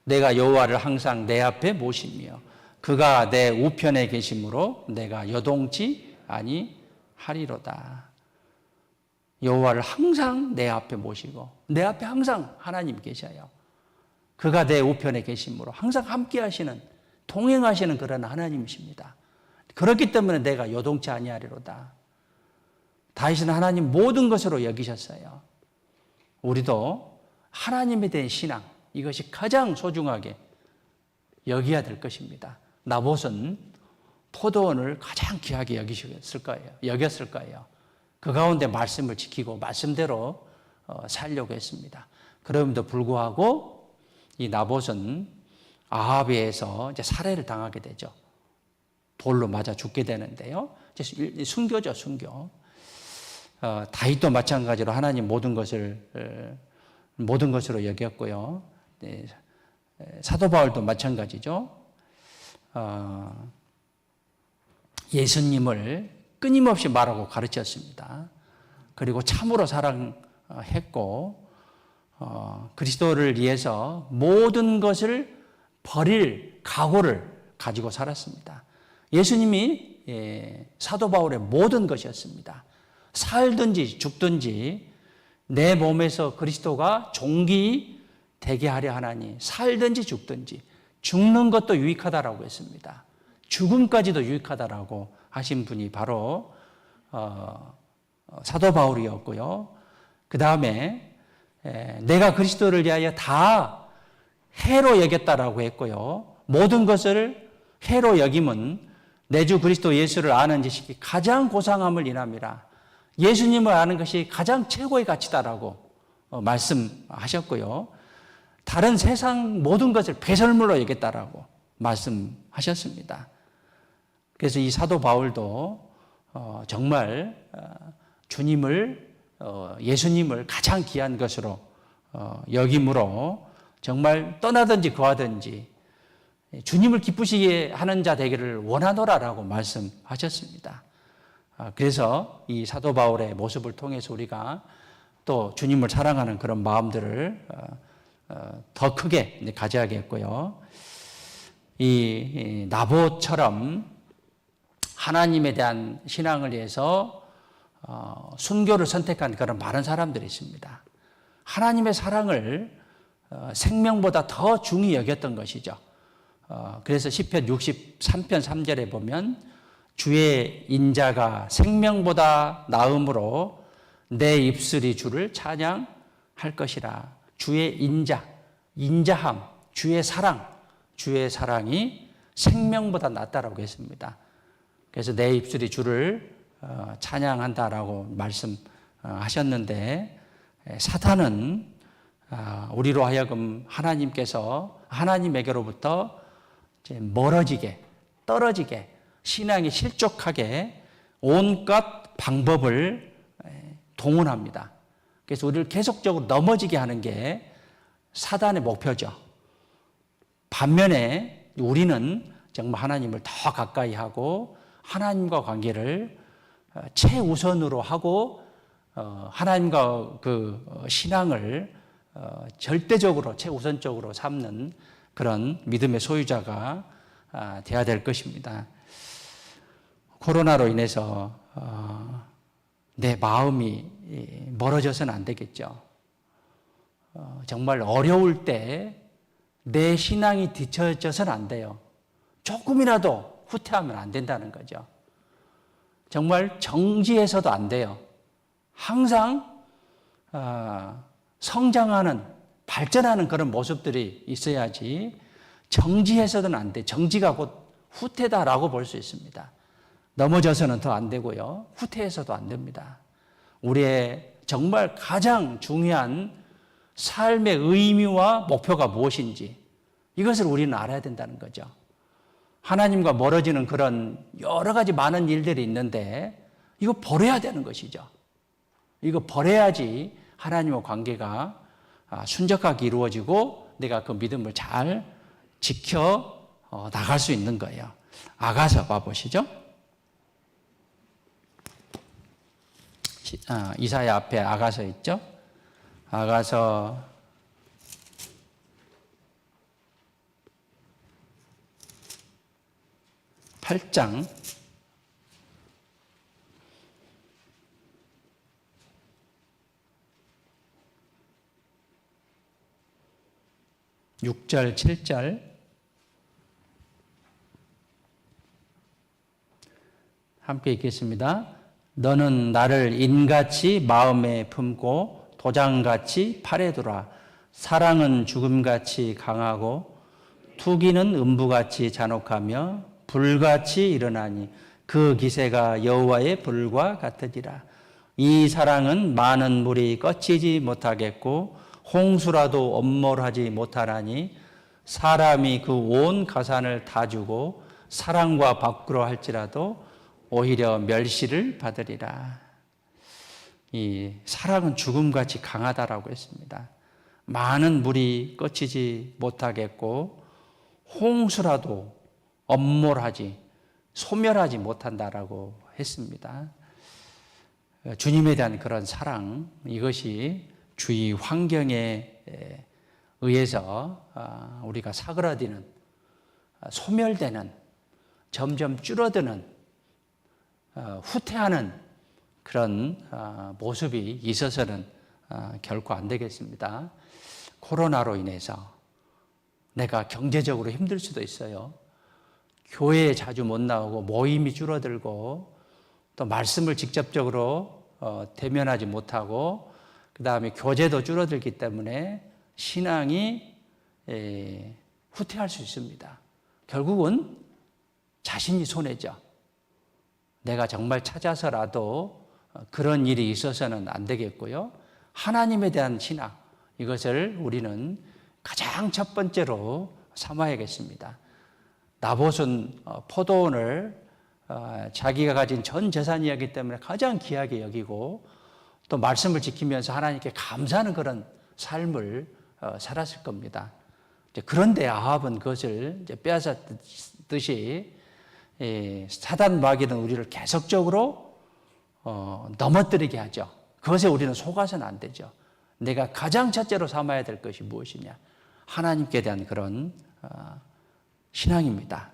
내가 여호와를 항상 내 앞에 모시며 그가 내 우편에 계심으로 내가 요동치 아니하리로다. 여호와를 항상 내 앞에 모시고 내 앞에 항상 하나님 계셔요. 그가 내 우편에 계심으로 항상 함께 하시는, 동행하시는 그런 하나님이십니다. 그렇기 때문에 내가 요동치 아니하리로다. 다윗은 하나님 모든 것으로 여기셨어요. 우리도 하나님에 대한 신앙, 이것이 가장 소중하게 여겨야 될 것입니다. 나봇은 포도원을 가장 귀하게 여겼을 거예요. 그 가운데 말씀을 지키고 말씀대로 살려고 했습니다. 그럼에도 불구하고 이 나봇은 아합에 의해서 이제 살해를 당하게 되죠. 돌로 맞아 죽게 되는데요. 이제 순교죠, 순교. 다윗도 마찬가지로 하나님 모든 것으로 여겼고요. 네, 사도 바울도 마찬가지죠. 예수님을 끊임없이 말하고 가르쳤습니다. 그리고 참으로 사랑했고 그리스도를 위해서 모든 것을 버릴 각오를 가지고 살았습니다. 예수님이 사도 바울의 모든 것이었습니다. 살든지 죽든지 내 몸에서 그리스도가 종기 되게 하려 하나니 살든지 죽든지 죽는 것도 유익하다라고 했습니다. 죽음까지도 유익하다라고 하신 분이 바로 사도 바울이었고요. 그 다음에 내가 그리스도를 위하여 다 해로 여겼다라고 했고요. 모든 것을 해로 여김은 내 주 그리스도 예수를 아는 지식이 가장 고상함을 인함이라. 예수님을 아는 것이 가장 최고의 가치다라고 말씀하셨고요. 다른 세상 모든 것을 배설물로 여겼다라고 말씀하셨습니다. 그래서 이 사도 바울도 정말 예수님을 가장 귀한 것으로 여김으로 정말 떠나든지 거하든지 주님을 기쁘시게 하는 자 되기를 원하노라라고 말씀하셨습니다. 그래서 이 사도 바울의 모습을 통해서 우리가 또 주님을 사랑하는 그런 마음들을 더 크게 가져야겠고요. 이 나봇처럼 하나님에 대한 신앙을 위해서 순교를 선택한 그런 많은 사람들이 있습니다. 하나님의 사랑을 생명보다 더 중히 여겼던 것이죠. 그래서 시편 63편 3절에 보면 주의 인자가 생명보다 나음으로 내 입술이 주를 찬양할 것이라. 주의 인자함, 주의 사랑이 생명보다 낫다라고 했습니다. 그래서 내 입술이 주를 찬양한다라고 말씀하셨는데 사탄은 우리로 하여금 하나님에게로부터 멀어지게, 떨어지게, 신앙이 실족하게 온갖 방법을 동원합니다. 그래서 우리를 계속적으로 넘어지게 하는 게 사단의 목표죠. 반면에 우리는 정말 하나님을 더 가까이 하고 하나님과 관계를 최우선으로 하고 하나님과 그 신앙을 절대적으로 최우선적으로 삼는 그런 믿음의 소유자가 되어야 될 것입니다. 코로나로 인해서 내 마음이 멀어져서는 안 되겠죠. 정말 어려울 때 내 신앙이 뒤처져서는 안 돼요. 조금이라도 후퇴하면 안 된다는 거죠. 정말 정지해서도 안 돼요. 항상 성장하는, 발전하는 그런 모습들이 있어야지 정지해서는 안 돼. 정지가 곧 후퇴다라고 볼 수 있습니다. 넘어져서는 더 안 되고요. 후퇴해서도 안 됩니다. 우리의 정말 가장 중요한 삶의 의미와 목표가 무엇인지 이것을 우리는 알아야 된다는 거죠. 하나님과 멀어지는 그런 여러 가지 많은 일들이 있는데 이거 버려야 되는 것이죠. 이거 버려야지 하나님과 관계가 순적하게 이루어지고 내가 그 믿음을 잘 지켜 나갈 수 있는 거예요. 아가서 봐보시죠. 이사야 앞에 아가서 있죠. 아가서 8장 6절 7절 함께 읽겠습니다. 너는 나를 인같이 마음에 품고 도장같이 팔에 두라. 사랑은 죽음같이 강하고 투기는 음부같이 잔혹하며 불같이 일어나니 그 기세가 여호와의 불과 같으리라. 이 사랑은 많은 물이 꺼치지 못하겠고 홍수라도 엄몰하지 못하나니 사람이 그 온 가산을 다 주고 사랑과 바꾸려 할지라도 오히려 멸시를 받으리라. 이 사랑은 죽음같이 강하다라고 했습니다. 많은 물이 꺼치지 못하겠고 홍수라도 엄몰하지 소멸하지 못한다라고 했습니다. 주님에 대한 그런 사랑, 이것이 주위 환경에 의해서 우리가 사그라드는, 소멸되는, 점점 줄어드는, 후퇴하는 그런 모습이 있어서는 결코 안 되겠습니다. 코로나로 인해서 내가 경제적으로 힘들 수도 있어요. 교회에 자주 못 나오고 모임이 줄어들고 또 말씀을 직접적으로 대면하지 못하고 그 다음에 교제도 줄어들기 때문에 신앙이 후퇴할 수 있습니다. 결국은 자신이 손해죠. 내가 정말 찾아서라도 그런 일이 있어서는 안 되겠고요. 하나님에 대한 신앙, 이것을 우리는 가장 첫 번째로 삼아야겠습니다. 나봇은 포도원을 자기가 가진 전 재산이었기 때문에 가장 귀하게 여기고 또 말씀을 지키면서 하나님께 감사하는 그런 삶을 살았을 겁니다. 그런데 아합은 그것을 빼앗았듯이 사단 마귀는 우리를 계속적으로 넘어뜨리게 하죠. 그것에 우리는 속아서는 안 되죠. 내가 가장 첫째로 삼아야 될 것이 무엇이냐? 하나님께 대한 그런 신앙입니다.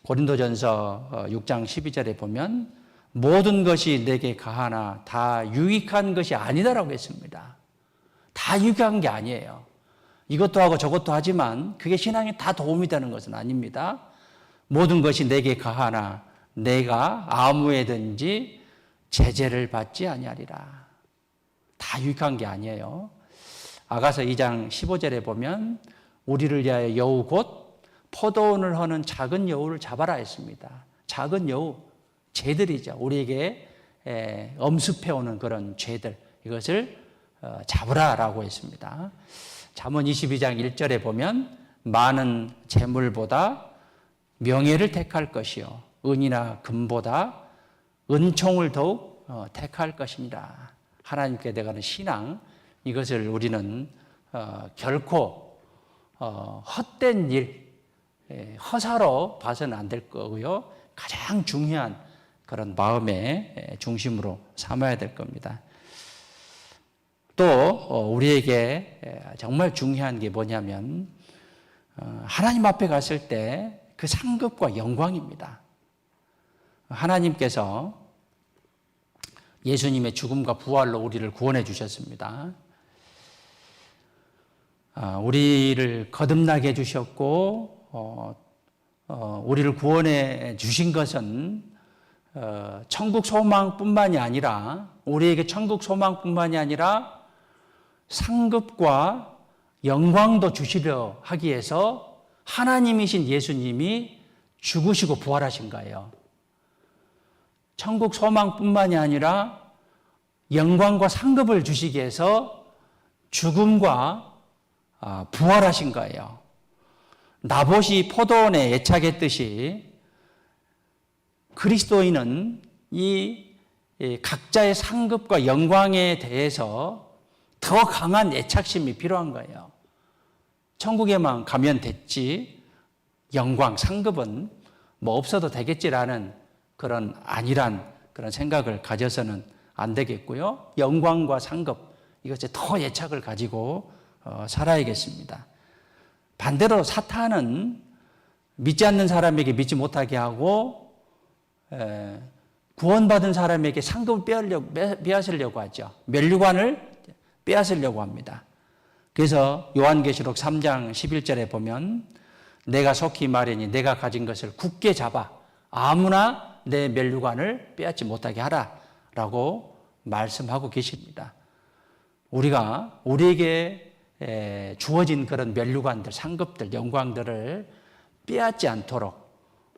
고린도전서 6장 12절에 보면 모든 것이 내게 가하나 다 유익한 것이 아니다라고 했습니다. 다 유익한 게 아니에요. 이것도 하고 저것도 하지만 그게 신앙에 다 도움이 되는 것은 아닙니다. 모든 것이 내게 가하나 내가 아무에든지 제재를 받지 아니하리라. 다 유익한 게 아니에요. 아가서 2장 15절에 보면 우리를 위하여 여우 곧 포도원을 허는 작은 여우를 잡아라 했습니다. 작은 여우, 죄들이죠. 우리에게 엄습해오는 그런 죄들, 이것을 잡으라라고 했습니다. 잠언 22장 1절에 보면 많은 재물보다 명예를 택할 것이요 은이나 금보다 은총을 더욱 택할 것이니라. 하나님께 대하는 신앙, 이것을 우리는 결코 헛된 일, 허사로 봐서는 안 될 거고요. 가장 중요한 그런 마음의 중심으로 삼아야 될 겁니다. 또 우리에게 정말 중요한 게 뭐냐면 하나님 앞에 갔을 때 그 상급과 영광입니다. 하나님께서 예수님의 죽음과 부활로 우리를 구원해 주셨습니다. 우리를 거듭나게 해주셨고 우리를 구원해 주신 것은 천국 소망뿐만이 아니라 우리에게 천국 소망뿐만이 아니라 상급과 영광도 주시려 하기 위해서 하나님이신 예수님이 죽으시고 부활하신 거예요. 천국 소망뿐만이 아니라 영광과 상급을 주시기 위해서 죽음과 부활하신 거예요. 나봇이 포도원에 애착했듯이 그리스도인은 이 각자의 상급과 영광에 대해서 더 강한 애착심이 필요한 거예요. 천국에만 가면 됐지 영광, 상급은 뭐 없어도 되겠지라는 그런 안일한 그런 생각을 가져서는 안 되겠고요. 영광과 상급, 이것에 더 애착을 가지고 살아야겠습니다. 반대로 사탄은 믿지 않는 사람에게 믿지 못하게 하고 구원받은 사람에게 상급을 빼앗으려고 하죠. 면류관을 빼앗으려고 합니다. 그래서 요한계시록 3장 11절에 보면 내가 속히 말하니 내가 가진 것을 굳게 잡아 아무나 내 면류관을 빼앗지 못하게 하라 라고 말씀하고 계십니다. 우리에게 주어진 그런 면류관들, 상급들, 영광들을 빼앗지 않도록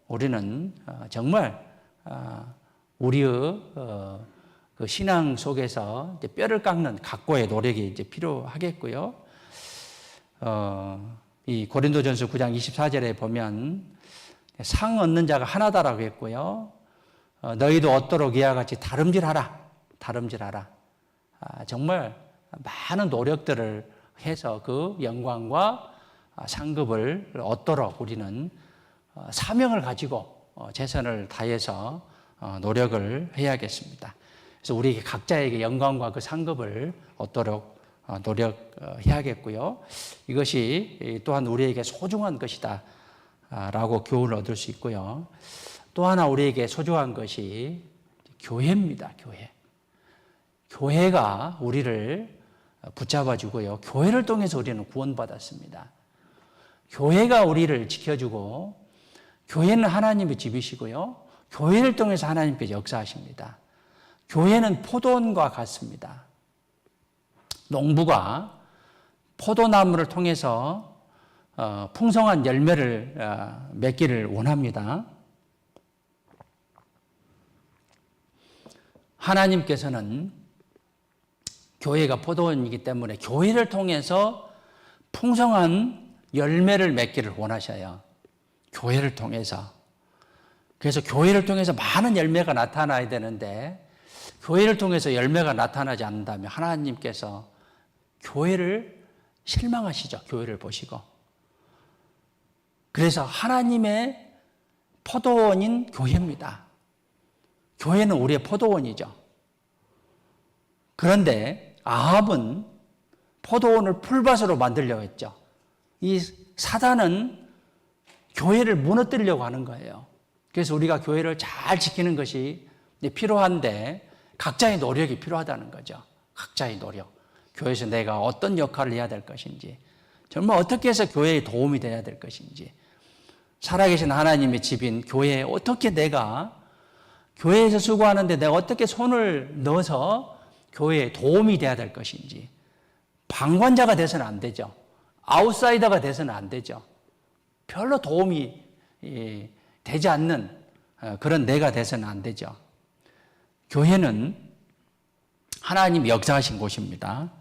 우리는 정말 우리의 그 신앙 속에서 이제 뼈를 깎는 각고의 노력이 이제 필요하겠고요. 이 고린도전서 9장 24절에 보면 상 얻는 자가 하나다라고 했고요. 너희도 얻도록 이와 같이 다름질하라. 정말 많은 노력들을 해서 그 영광과 상급을 얻도록 우리는 사명을 가지고 최선을 다해서 노력을 해야겠습니다. 그래서 우리 각자에게 영광과 그 상급을 얻도록 노력해야겠고요. 이것이 또한 우리에게 소중한 것이다 라고 교훈을 얻을 수 있고요. 또 하나 우리에게 소중한 것이 교회입니다. 교회가 우리를 붙잡아주고요. 교회를 통해서 우리는 구원받았습니다. 교회가 우리를 지켜주고 교회는 하나님의 집이시고요. 교회를 통해서 하나님께서 역사하십니다. 교회는 포도원과 같습니다. 농부가 포도나무를 통해서 풍성한 열매를 맺기를 원합니다. 하나님께서는 교회가 포도원이기 때문에 교회를 통해서 풍성한 열매를 맺기를 원하셔요. 교회를 통해서. 그래서 교회를 통해서 많은 열매가 나타나야 되는데 교회를 통해서 열매가 나타나지 않는다면 하나님께서 교회를 실망하시죠. 교회를 보시고. 그래서 하나님의 포도원인 교회입니다. 교회는 우리의 포도원이죠. 그런데 아합은 포도원을 풀밭으로 만들려고 했죠. 이 사단은 교회를 무너뜨리려고 하는 거예요. 그래서 우리가 교회를 잘 지키는 것이 필요한데 각자의 노력이 필요하다는 거죠. 각자의 노력. 교회에서 내가 어떤 역할을 해야 될 것인지, 정말 어떻게 해서 교회에 도움이 돼야 될 것인지, 살아계신 하나님의 집인 교회에 어떻게 내가 교회에서 수고하는데 내가 어떻게 손을 넣어서 교회에 도움이 돼야 될 것인지, 방관자가 돼서는 안 되죠. 아웃사이더가 돼서는 안 되죠. 별로 도움이 되지 않는 그런 내가 돼서는 안 되죠. 교회는 하나님이 역사하신 곳입니다.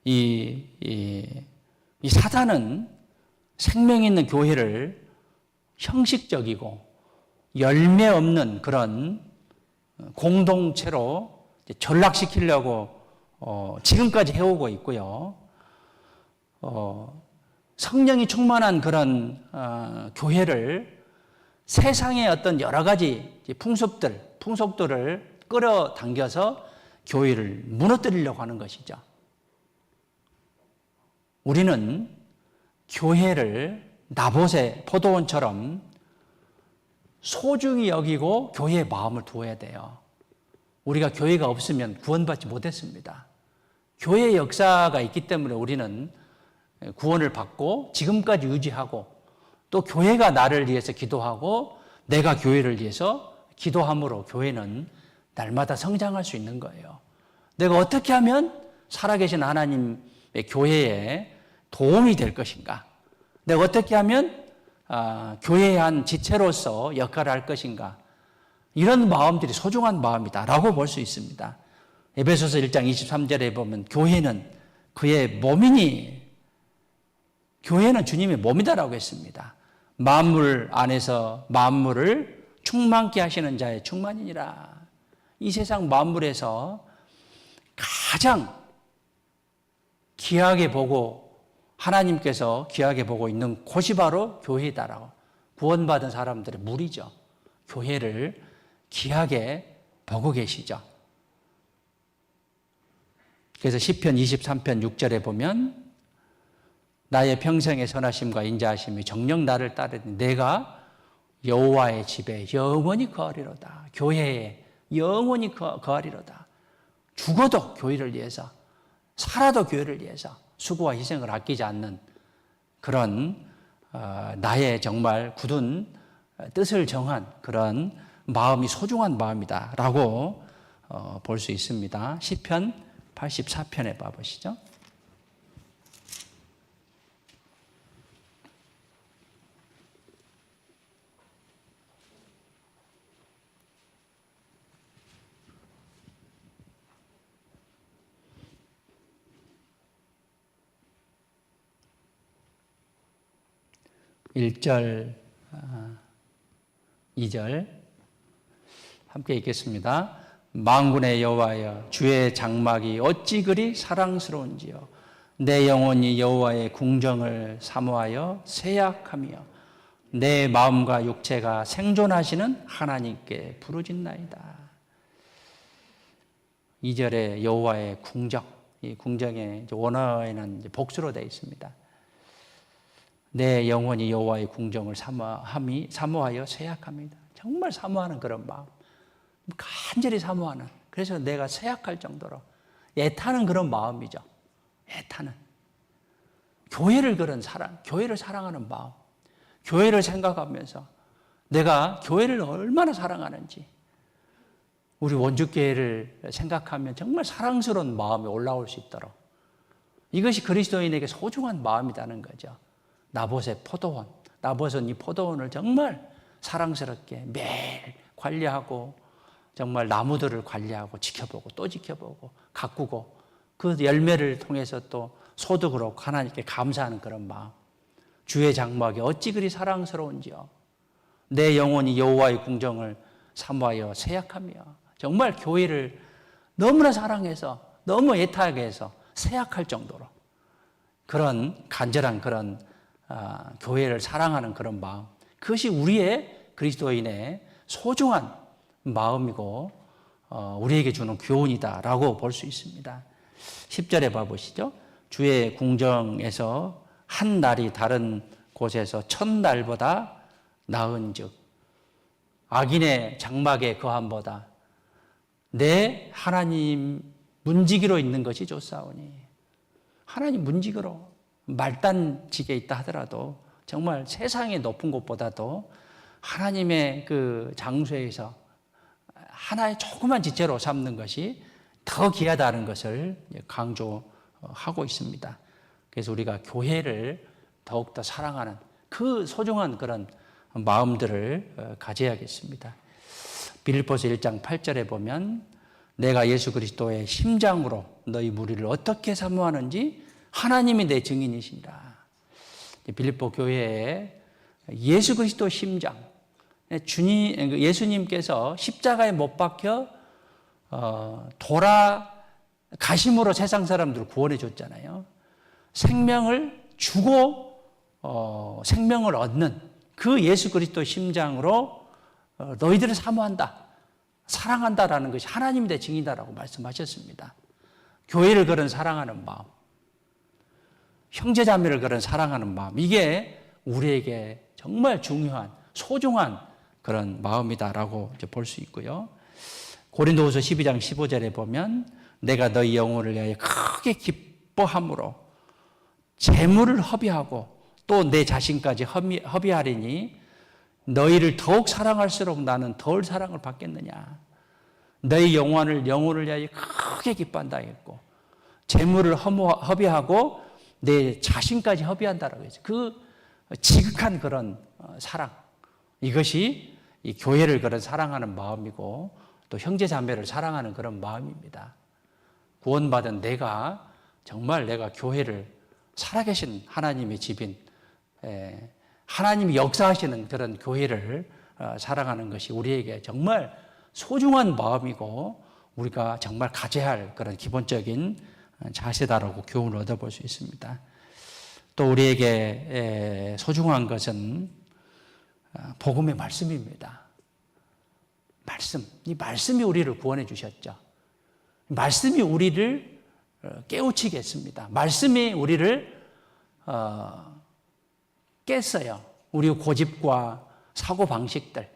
이 사단은 생명 있는 교회를 형식적이고 열매 없는 그런 공동체로 전락시키려고 지금까지 해오고 있고요. 성령이 충만한 그런 교회를 세상의 어떤 여러 가지 풍속들을 끌어당겨서 교회를 무너뜨리려고 하는 것이죠. 우리는 교회를 나봇의 포도원처럼 소중히 여기고 교회에 마음을 두어야 돼요. 우리가 교회가 없으면 구원받지 못했습니다. 교회의 역사가 있기 때문에 우리는 구원을 받고 지금까지 유지하고 또 교회가 나를 위해서 기도하고 내가 교회를 위해서 기도함으로 교회는 날마다 성장할 수 있는 거예요. 내가 어떻게 하면 살아계신 하나님의 교회에 도움이 될 것인가? 내가 어떻게 하면 교회의 한 지체로서 역할을 할 것인가. 이런 마음들이 소중한 마음이다라고 볼 수 있습니다. 에베소서 1장 23절에 보면 교회는 그의 몸이니, 교회는 주님의 몸이다라고 했습니다. 만물 안에서 만물을 충만케 하시는 자의 충만이니라. 이 세상 만물에서 가장 귀하게 보고, 하나님께서 귀하게 보고 있는 곳이 바로 교회다라고. 구원받은 사람들의 무리죠. 교회를 귀하게 보고 계시죠. 그래서 시편 23편 6절에 보면 나의 평생의 선하심과 인자하심이 정녕 나를 따르니 내가 여호와의 집에 영원히 거하리로다. 교회에 영원히 거하리로다. 죽어도 교회를 위해서, 살아도 교회를 위해서 수고와 희생을 아끼지 않는 그런 나의 정말 굳은 뜻을 정한 그런 마음이 소중한 마음이다라고 볼 수 있습니다. 시편 84편에 봐보시죠. (1절) (2절) 함께 읽겠습니다. 만군의 여호와여, 주의 장막이 어찌 그리 사랑스러운지요. 내 영혼이 여호와의 궁정을 사모하여 세약하며 내 마음과 육체가 생존하시는 하나님께 부르짖나이다. 2절에 여호와의 궁정, 이 궁정의 원어에는 복수로 되어 있습니다. 내 영혼이 여호와의 궁정을 사모하여 세약합니다. 정말 사모하는 그런 마음, 간절히 사모하는, 그래서 내가 세약할 정도로 애타는 그런 마음이죠. 애타는 교회를 그런 사랑, 교회를 사랑하는 마음, 교회를 생각하면서 내가 교회를 얼마나 사랑하는지, 우리 원주교회를 생각하면 정말 사랑스러운 마음이 올라올 수 있도록, 이것이 그리스도인에게 소중한 마음이라는 거죠. 나봇의 포도원, 나봇은 이 포도원을 정말 사랑스럽게 매일 관리하고, 정말 나무들을 관리하고 지켜보고 또 지켜보고 가꾸고, 그 열매를 통해서 또 소득으로 하나님께 감사하는 그런 마음. 주의 장막이 어찌 그리 사랑스러운지요. 내 영혼이 여호와의 궁정을 사모하여 세약하며, 정말 교회를 너무나 사랑해서, 너무 애타게 해서 세약할 정도로 그런 간절한 그런 교회를 사랑하는 그런 마음, 그것이 우리의 그리스도인의 소중한 마음이고 우리에게 주는 교훈이다라고 볼 수 있습니다. 10절에 봐보시죠. 주의 궁정에서 한 날이 다른 곳에서 1000날보다 나은즉, 악인의 장막의 거함보다 내 하나님 문지기로 있는 것이 좋사오니. 하나님 문지기로 말단직에 있다 하더라도 정말 세상의 높은 곳보다도 하나님의 그 장소에서 하나의 조그만 지체로 삼는 것이 더 귀하다는 것을 강조하고 있습니다. 그래서 우리가 교회를 더욱더 사랑하는 그 소중한 그런 마음들을 가져야겠습니다. 빌립보서 1장 8절에 보면 내가 예수 그리스도의 심장으로 너희 무리를 어떻게 사모하는지 하나님이 내 증인이시니라. 빌립보 교회에 예수 그리스도 심장, 예수님께서 십자가에 못 박혀 돌아가심으로 세상 사람들을 구원해 줬잖아요. 생명을 주고 생명을 얻는 그 예수 그리스도 심장으로 너희들을 사모한다, 사랑한다라는 것이 하나님이 내 증인이다라고 말씀하셨습니다. 교회를 그런 사랑하는 마음, 형제자매를 그런 사랑하는 마음, 이게 우리에게 정말 중요한 소중한 그런 마음이다라고 볼 수 있고요. 고린도후서 12장 15절에 보면 내가 너희 영혼을 위하여 크게 기뻐함으로 재물을 허비하고 또 내 자신까지 허비하리니 너희를 더욱 사랑할수록 나는 덜 사랑을 받겠느냐. 너희 영혼을 위하여 크게 기뻐한다 했고, 재물을 허비하고 내 자신까지 허비한다라고 했어요. 그 지극한 그런 사랑, 이것이 이 교회를 그런 사랑하는 마음이고 또 형제 자매를 사랑하는 그런 마음입니다. 구원받은 내가 정말 내가 교회를 살아계신 하나님의 집인 하나님이 역사하시는 그런 교회를 사랑하는 것이 우리에게 정말 소중한 마음이고 우리가 정말 가져야 할 그런 기본적인 자세다라고 교훈을 얻어볼 수 있습니다. 또 우리에게 소중한 것은 복음의 말씀입니다. 말씀, 이 말씀이 우리를 구원해 주셨죠. 말씀이 우리를 깨우치게 했습니다. 말씀이 우리를 깼어요. 우리의 고집과 사고방식들,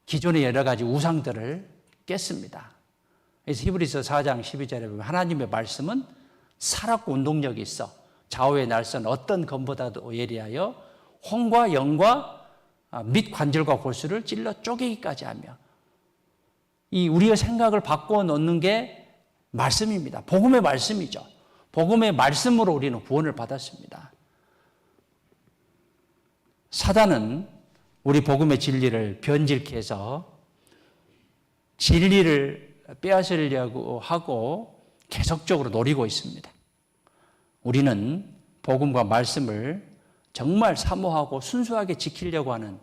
기존의 여러 가지 우상들을 깼습니다. 그래서 히브리서 4장 12절에 보면 하나님의 말씀은 살았고 운동력이 있어 좌우의 날선 어떤 검보다도 예리하여 혼과 영과 및 관절과 골수를 찔러 쪼개기까지 하며, 이 우리의 생각을 바꾸어 놓는 게 말씀입니다. 복음의 말씀이죠. 복음의 말씀으로 우리는 구원을 받았습니다. 사단은 우리 복음의 진리를 변질케 해서 진리를 빼앗으려고 하고 계속적으로 노리고 있습니다. 우리는 복음과 말씀을 정말 사모하고 순수하게 지키려고 하는,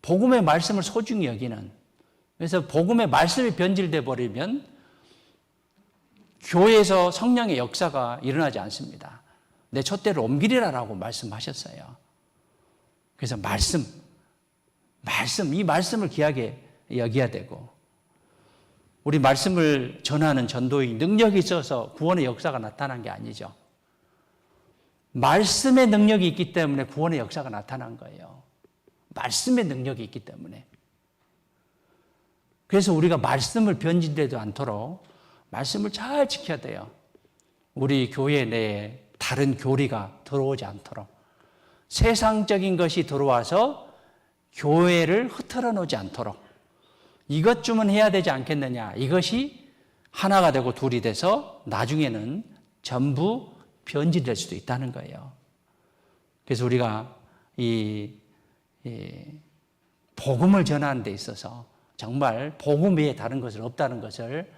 복음의 말씀을 소중히 여기는, 그래서 복음의 말씀이 변질돼 버리면 교회에서 성령의 역사가 일어나지 않습니다. 내 촛대를 옮기리라라고 말씀하셨어요. 그래서 이 말씀을 귀하게 여겨야 되고, 우리 말씀을 전하는 전도의 능력이 있어서 구원의 역사가 나타난 게 아니죠. 말씀의 능력이 있기 때문에 구원의 역사가 나타난 거예요. 말씀의 능력이 있기 때문에. 그래서 우리가 말씀을 변질되지 않도록 말씀을 잘 지켜야 돼요. 우리 교회 내에 다른 교리가 들어오지 않도록, 세상적인 것이 들어와서 교회를 흐트러 놓지 않도록 이것쯤은 해야 되지 않겠느냐, 이것이 하나가 되고 둘이 돼서 나중에는 전부 변질될 수도 있다는 거예요. 그래서 우리가 이 복음을 전하는 데 있어서 정말 복음 외에 다른 것은 없다는 것을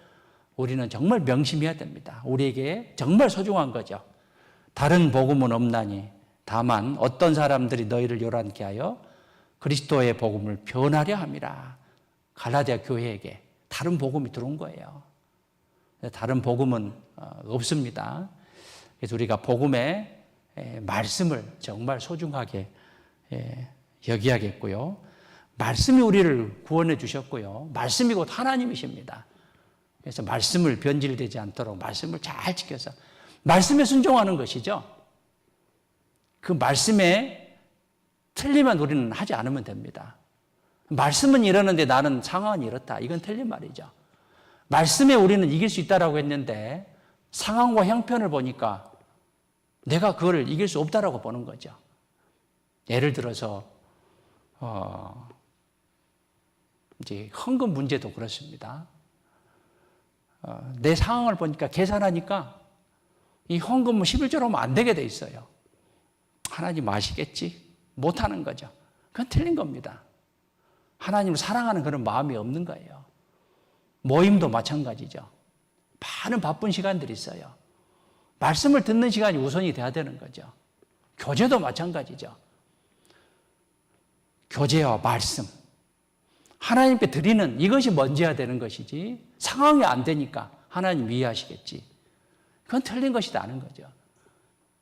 우리는 정말 명심해야 됩니다. 우리에게 정말 소중한 거죠. 다른 복음은 없나니 다만 어떤 사람들이 너희를 요란케 하여 그리스도의 복음을 변하려 함이라. 갈라디아 교회에게 다른 복음이 들어온 거예요. 다른 복음은 없습니다. 그래서 우리가 복음의 말씀을 정말 소중하게 여기야겠고요. 말씀이 우리를 구원해 주셨고요. 말씀이 곧 하나님이십니다. 그래서 말씀을 변질되지 않도록 말씀을 잘 지켜서 말씀에 순종하는 것이죠. 그 말씀에 틀리면 우리는 하지 않으면 됩니다. 말씀은 이러는데 나는 상황은 이렇다. 이건 틀린 말이죠. 말씀에 우리는 이길 수 있다라고 했는데 상황과 형편을 보니까 내가 그걸 이길 수 없다라고 보는 거죠. 예를 들어서 이제 헌금 문제도 그렇습니다. 내 상황을 보니까 계산하니까 이 헌금은 11조로 하면 안 되게 돼 있어요. 하나님 아시겠지? 못하는 거죠. 그건 틀린 겁니다. 하나님을 사랑하는 그런 마음이 없는 거예요. 모임도 마찬가지죠. 많은 바쁜 시간들이 있어요. 말씀을 듣는 시간이 우선이 돼야 되는 거죠. 교제도 마찬가지죠. 교제와 말씀, 하나님께 드리는 이것이 먼저야 되는 것이지, 상황이 안 되니까 하나님 이해하시겠지, 그건 틀린 것이라는 거죠.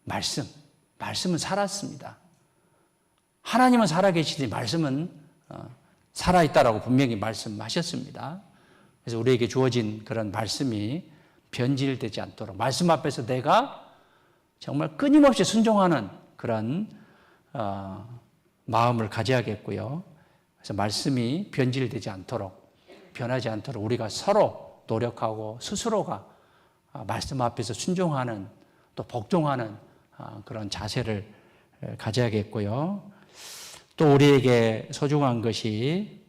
말씀은 살았습니다. 하나님은 살아계시지 말씀은 살아있다라고 분명히 말씀하셨습니다. 그래서 우리에게 주어진 그런 말씀이 변질되지 않도록 말씀 앞에서 내가 정말 끊임없이 순종하는 그런 마음을 가져야겠고요. 그래서 말씀이 변질되지 않도록, 변하지 않도록 우리가 서로 노력하고 스스로가 말씀 앞에서 순종하는, 또 복종하는 그런 자세를 가져야겠고요. 또 우리에게 소중한 것이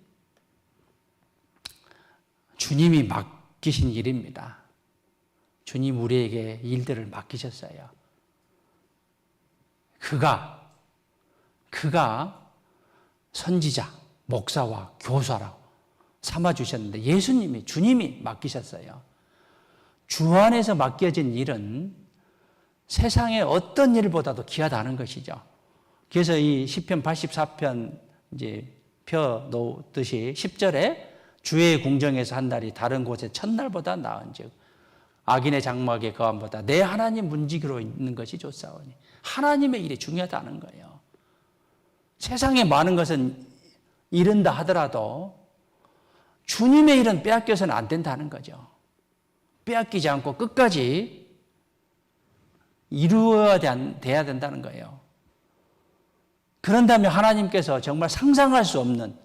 주님이 맡기신 일입니다. 주님 우리에게 일들을 맡기셨어요. 그가 그가 선지자, 목사와 교사라고 삼아주셨는데 예수님이, 주님이 맡기셨어요. 주 안에서 맡겨진 일은 세상의 어떤 일보다도 귀하다는 것이죠. 그래서 이 시편 84편 이제 펴 놓듯이 10절에 주의 궁정에서 한 날이 다른 곳의 첫날보다 나은즉 악인의 장막의 거함보다 내 하나님 문지기로 있는 것이 좋사오니 하나님의 일이 중요하다는 거예요. 세상에 많은 것은 이른다 하더라도 주님의 일은 빼앗겨서는 안 된다는 거죠. 빼앗기지 않고 끝까지 이루어야 돼야 된다는 거예요. 그런다면 하나님께서 정말 상상할 수 없는,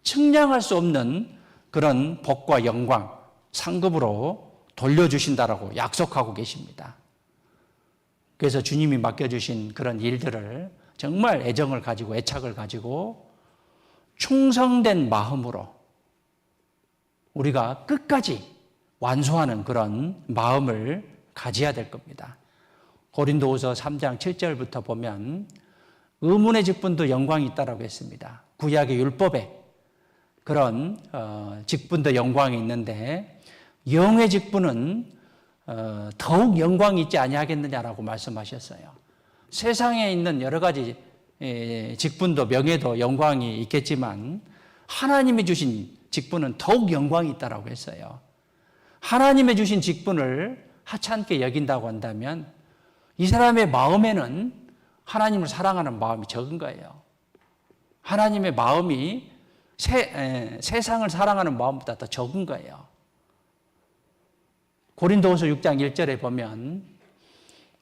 측량할 수 없는 그런 복과 영광, 상급으로 돌려주신다라고 약속하고 계십니다. 그래서 주님이 맡겨주신 그런 일들을 정말 애정을 가지고 애착을 가지고 충성된 마음으로 우리가 끝까지 완수하는 그런 마음을 가져야 될 겁니다. 고린도후서 3장 7절부터 보면 의문의 직분도 영광이 있다라고 했습니다. 구약의 율법에 그런 직분도 영광이 있는데 영의 직분은 더욱 영광이 있지 아니하겠느냐라고 말씀하셨어요. 세상에 있는 여러 가지 직분도 명예도 영광이 있겠지만 하나님이 주신 직분은 더욱 영광이 있다라고 했어요. 하나님의 주신 직분을 하찮게 여긴다고 한다면 이 사람의 마음에는 하나님을 사랑하는 마음이 적은 거예요. 하나님의 마음이 세상을 사랑하는 마음보다 더 적은 거예요. 고린도후서 6장 1절에 보면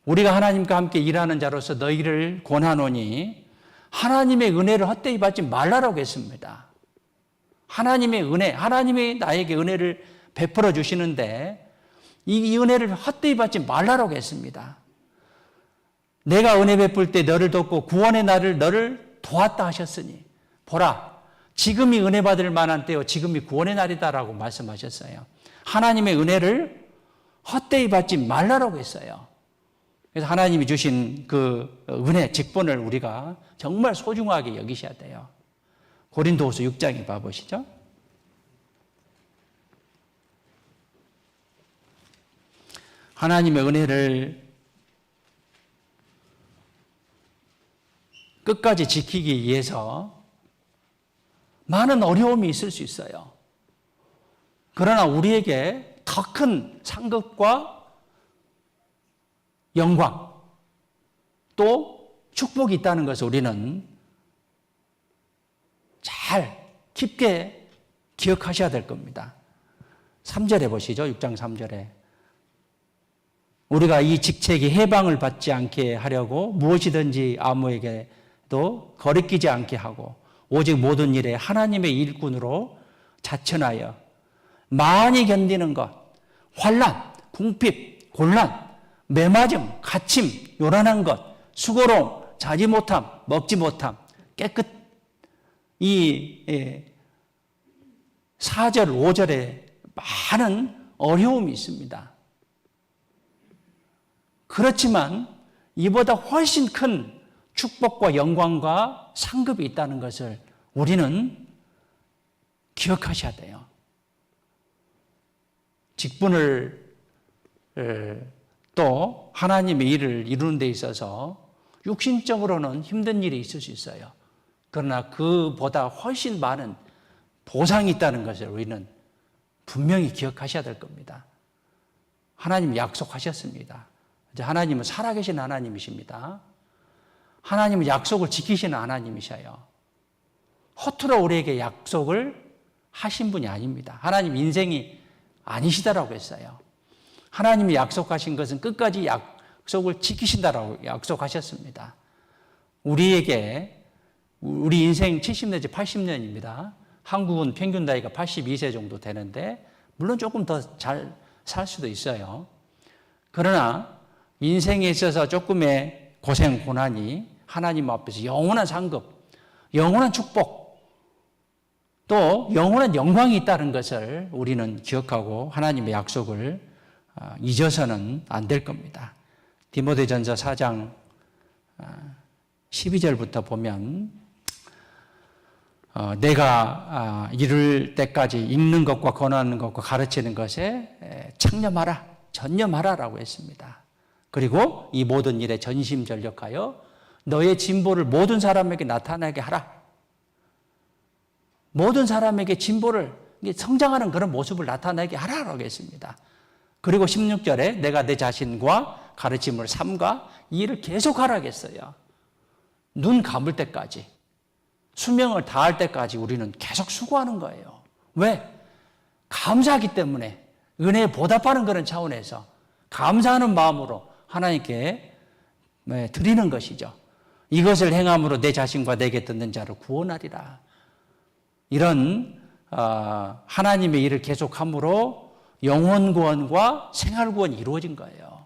우리가 하나님과 함께 일하는 자로서 너희를 권하노니 하나님의 은혜를 헛되이 받지 말라라고 했습니다. 하나님의 은혜, 하나님이 나에게 은혜를 베풀어 주시는데 이 은혜를 헛되이 받지 말라라고 했습니다. 내가 은혜 베풀 때 너를 돕고 구원의 날을 너를 도왔다 하셨으니 보라, 지금이 은혜 받을 만한 때요 지금이 구원의 날이다라고 말씀하셨어요. 하나님의 은혜를 헛되이 받지 말라라고 했어요. 그래서 하나님이 주신 그 은혜, 직분을 우리가 정말 소중하게 여기셔야 돼요. 고린도후서 6장에 봐보시죠. 하나님의 은혜를 끝까지 지키기 위해서 많은 어려움이 있을 수 있어요. 그러나 우리에게 더 큰 상급과 영광 또 축복이 있다는 것을 우리는 잘 깊게 기억하셔야 될 겁니다. 3절에 보시죠. 6장 3절에 우리가 이 직책이 해방을 받지 않게 하려고 무엇이든지 아무에게도 거리끼지 않게 하고 오직 모든 일에 하나님의 일꾼으로 자천하여 많이 견디는 것, 환난, 궁핍, 곤란, 매맞음, 갇힘, 요란한 것, 수고로움, 자지 못함, 먹지 못함, 깨끗. 이 4절, 5절에 많은 어려움이 있습니다. 그렇지만 이보다 훨씬 큰 축복과 영광과 상급이 있다는 것을 우리는 기억하셔야 돼요. 직분을 또 하나님의 일을 이루는 데 있어서 육신적으로는 힘든 일이 있을 수 있어요. 그러나 그보다 훨씬 많은 보상이 있다는 것을 우리는 분명히 기억하셔야 될 겁니다. 하나님이 약속하셨습니다. 하나님은 살아계신 하나님이십니다. 하나님은 약속을 지키시는 하나님이셔요. 허투루 우리에게 약속을 하신 분이 아닙니다. 하나님 인생이 아니시다라고 했어요. 하나님이 약속하신 것은 끝까지 약속을 지키신다라고 약속하셨습니다. 우리에게 우리 인생 70 내지 80년입니다. 한국은 평균 나이가 82세 정도 되는데 물론 조금 더 잘 살 수도 있어요. 그러나 인생에 있어서 조금의 고생, 고난이 하나님 앞에서 영원한 상급, 영원한 축복, 또 영원한 영광이 있다는 것을 우리는 기억하고 하나님의 약속을 잊어서는 안 될 겁니다. 디모데전서 4장 12절부터 보면 내가 이룰 때까지 읽는 것과 권하는 것과 가르치는 것에 창념하라, 전념하라라고 했습니다. 그리고 이 모든 일에 전심전력하여 너의 진보를 모든 사람에게 나타나게 하라. 모든 사람에게 진보를, 성장하는 그런 모습을 나타나게 하라라고 했습니다. 그리고 16절에 내가 내 자신과 가르침을 삼가 이 일을 계속하라고 했어요. 눈 감을 때까지, 수명을 다할 때까지 우리는 계속 수고하는 거예요. 왜? 감사하기 때문에, 은혜에 보답하는 그런 차원에서 감사하는 마음으로 하나님께 드리는 것이죠. 이것을 행함으로 내 자신과 내게 듣는 자를 구원하리라. 이런 하나님의 일을 계속함으로 영혼 구원과 생활 구원이 이루어진 거예요.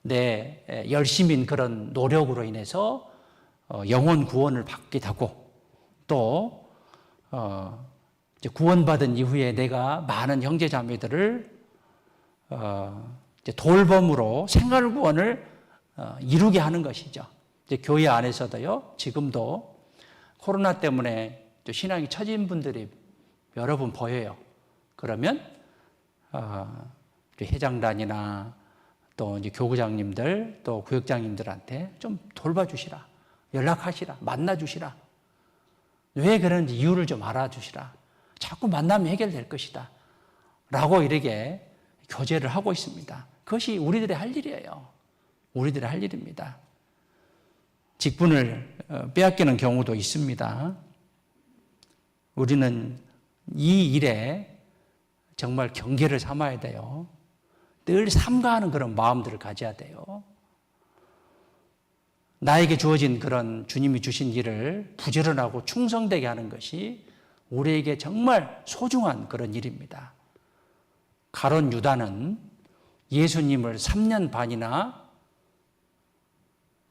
내 열심인 그런 노력으로 인해서 영혼 구원을 받게 되고, 또 이제 구원받은 이후에 내가 많은 형제 자매들을 이제 돌봄으로 생활 구원을 이루게 하는 것이죠. 이제 교회 안에서도요, 지금도 코로나 때문에 또 신앙이 처진 분들이 여러 분 보여요. 그러면 회장단이나 또 이제 교구장님들, 또 구역장님들한테 좀 돌봐주시라, 연락하시라, 만나주시라. 왜 그런지 이유를 좀 알아주시라. 자꾸 만나면 해결될 것이다. 라고 이렇게 교제를 하고 있습니다. 그것이 우리들의 할 일이에요. 우리들의 할 일입니다. 직분을 빼앗기는 경우도 있습니다. 우리는 이 일에 정말 경계를 삼아야 돼요. 늘 삼가하는 그런 마음들을 가져야 돼요. 나에게 주어진 그런 주님이 주신 일을 부지런하고 충성되게 하는 것이 우리에게 정말 소중한 그런 일입니다. 가룟 유다는 예수님을 3년 반이나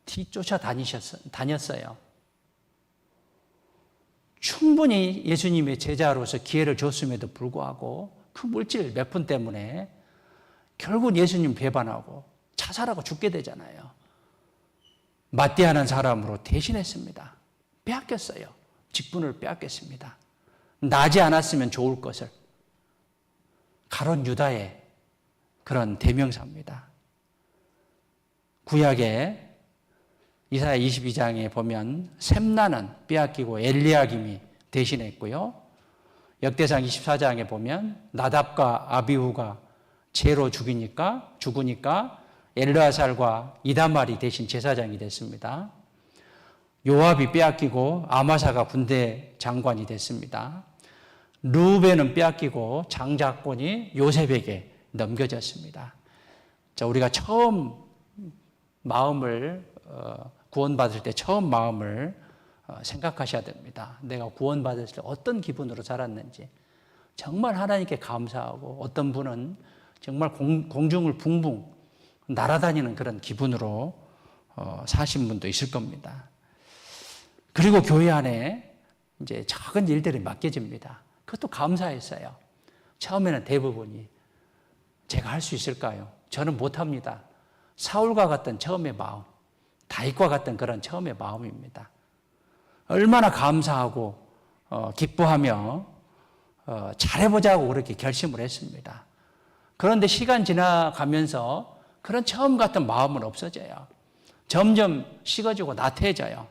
뒤쫓아 다녔어요. 충분히 예수님의 제자로서 기회를 줬음에도 불구하고 그 물질 몇 푼 때문에 결국 예수님 배반하고 자살하고 죽게 되잖아요. 맞대하는 사람으로 대신했습니다. 빼앗겼어요. 직분을 빼앗겼습니다. 나지 않았으면 좋을 것을. 가룟 유다의 그런 대명사입니다. 구약에 이사야 22장에 보면 셈나는 빼앗기고 엘리야김이 대신했고요. 역대상 24장에 보면 나답과 아비후가 죄로 죽으니까 엘르아살과 이다말이 대신 제사장이 됐습니다. 요압이 빼앗기고 아마사가 군대 장관이 됐습니다. 르우벤은 빼앗기고 장자권이 요셉에게 넘겨졌습니다. 자, 우리가 처음 마음을 구원받을 때 처음 마음을 생각하셔야 됩니다. 내가 구원받을 때 어떤 기분으로 살았는지 정말 하나님께 감사하고, 어떤 분은 정말 공중을 붕붕 날아다니는 그런 기분으로 사신 분도 있을 겁니다. 그리고 교회 안에 이제 작은 일들이 맡겨집니다. 그것도 감사했어요. 처음에는 대부분이 제가 할 수 있을까요? 저는 못합니다. 사울과 같은 처음의 마음, 다윗과 같은 그런 처음의 마음입니다. 얼마나 감사하고 기뻐하며 잘해보자고 그렇게 결심을 했습니다. 그런데 시간 지나가면서 그런 처음 같은 마음은 없어져요. 점점 식어지고 나태해져요.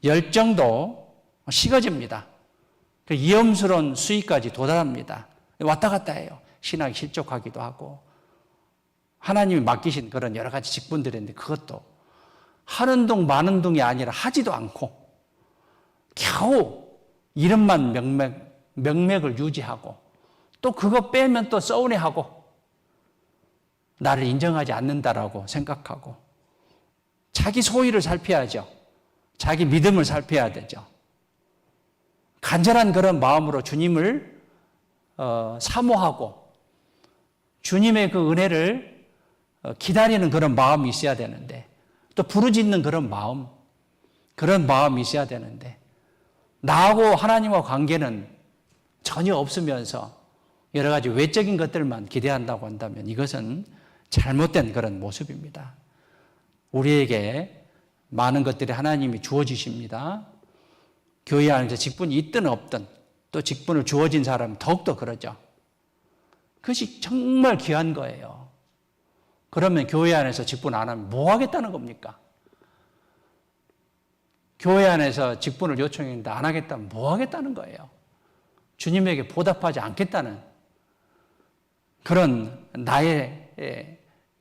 열정도 식어집니다. 위험스러운 수위까지 도달합니다. 왔다 갔다 해요. 신앙이 실족하기도 하고, 하나님이 맡기신 그런 여러 가지 직분들인데 그것도 하는 둥 마는 둥이 아니라 하지도 않고 겨우 이름만 명맥을 유지하고, 또 그거 빼면 또 서운해하고 나를 인정하지 않는다라고 생각하고, 자기 소유를 살펴야죠. 자기 믿음을 살펴야 되죠. 간절한 그런 마음으로 주님을 사모하고 주님의 그 은혜를 기다리는 그런 마음이 있어야 되는데, 또 부르짖는 그런 마음이 있어야 되는데, 나하고 하나님과 관계는 전혀 없으면서 여러 가지 외적인 것들만 기대한다고 한다면 이것은 잘못된 그런 모습입니다. 우리에게 많은 것들이 하나님이 주어지십니다. 교회 안에서 직분이 있든 없든 또 직분을 주어진 사람은 더욱더 그러죠. 그것이 정말 귀한 거예요. 그러면 교회 안에서 직분 안 하면 뭐 하겠다는 겁니까? 교회 안에서 직분을 요청했는데 안 하겠다면 뭐 하겠다는 거예요? 주님에게 보답하지 않겠다는 그런 나의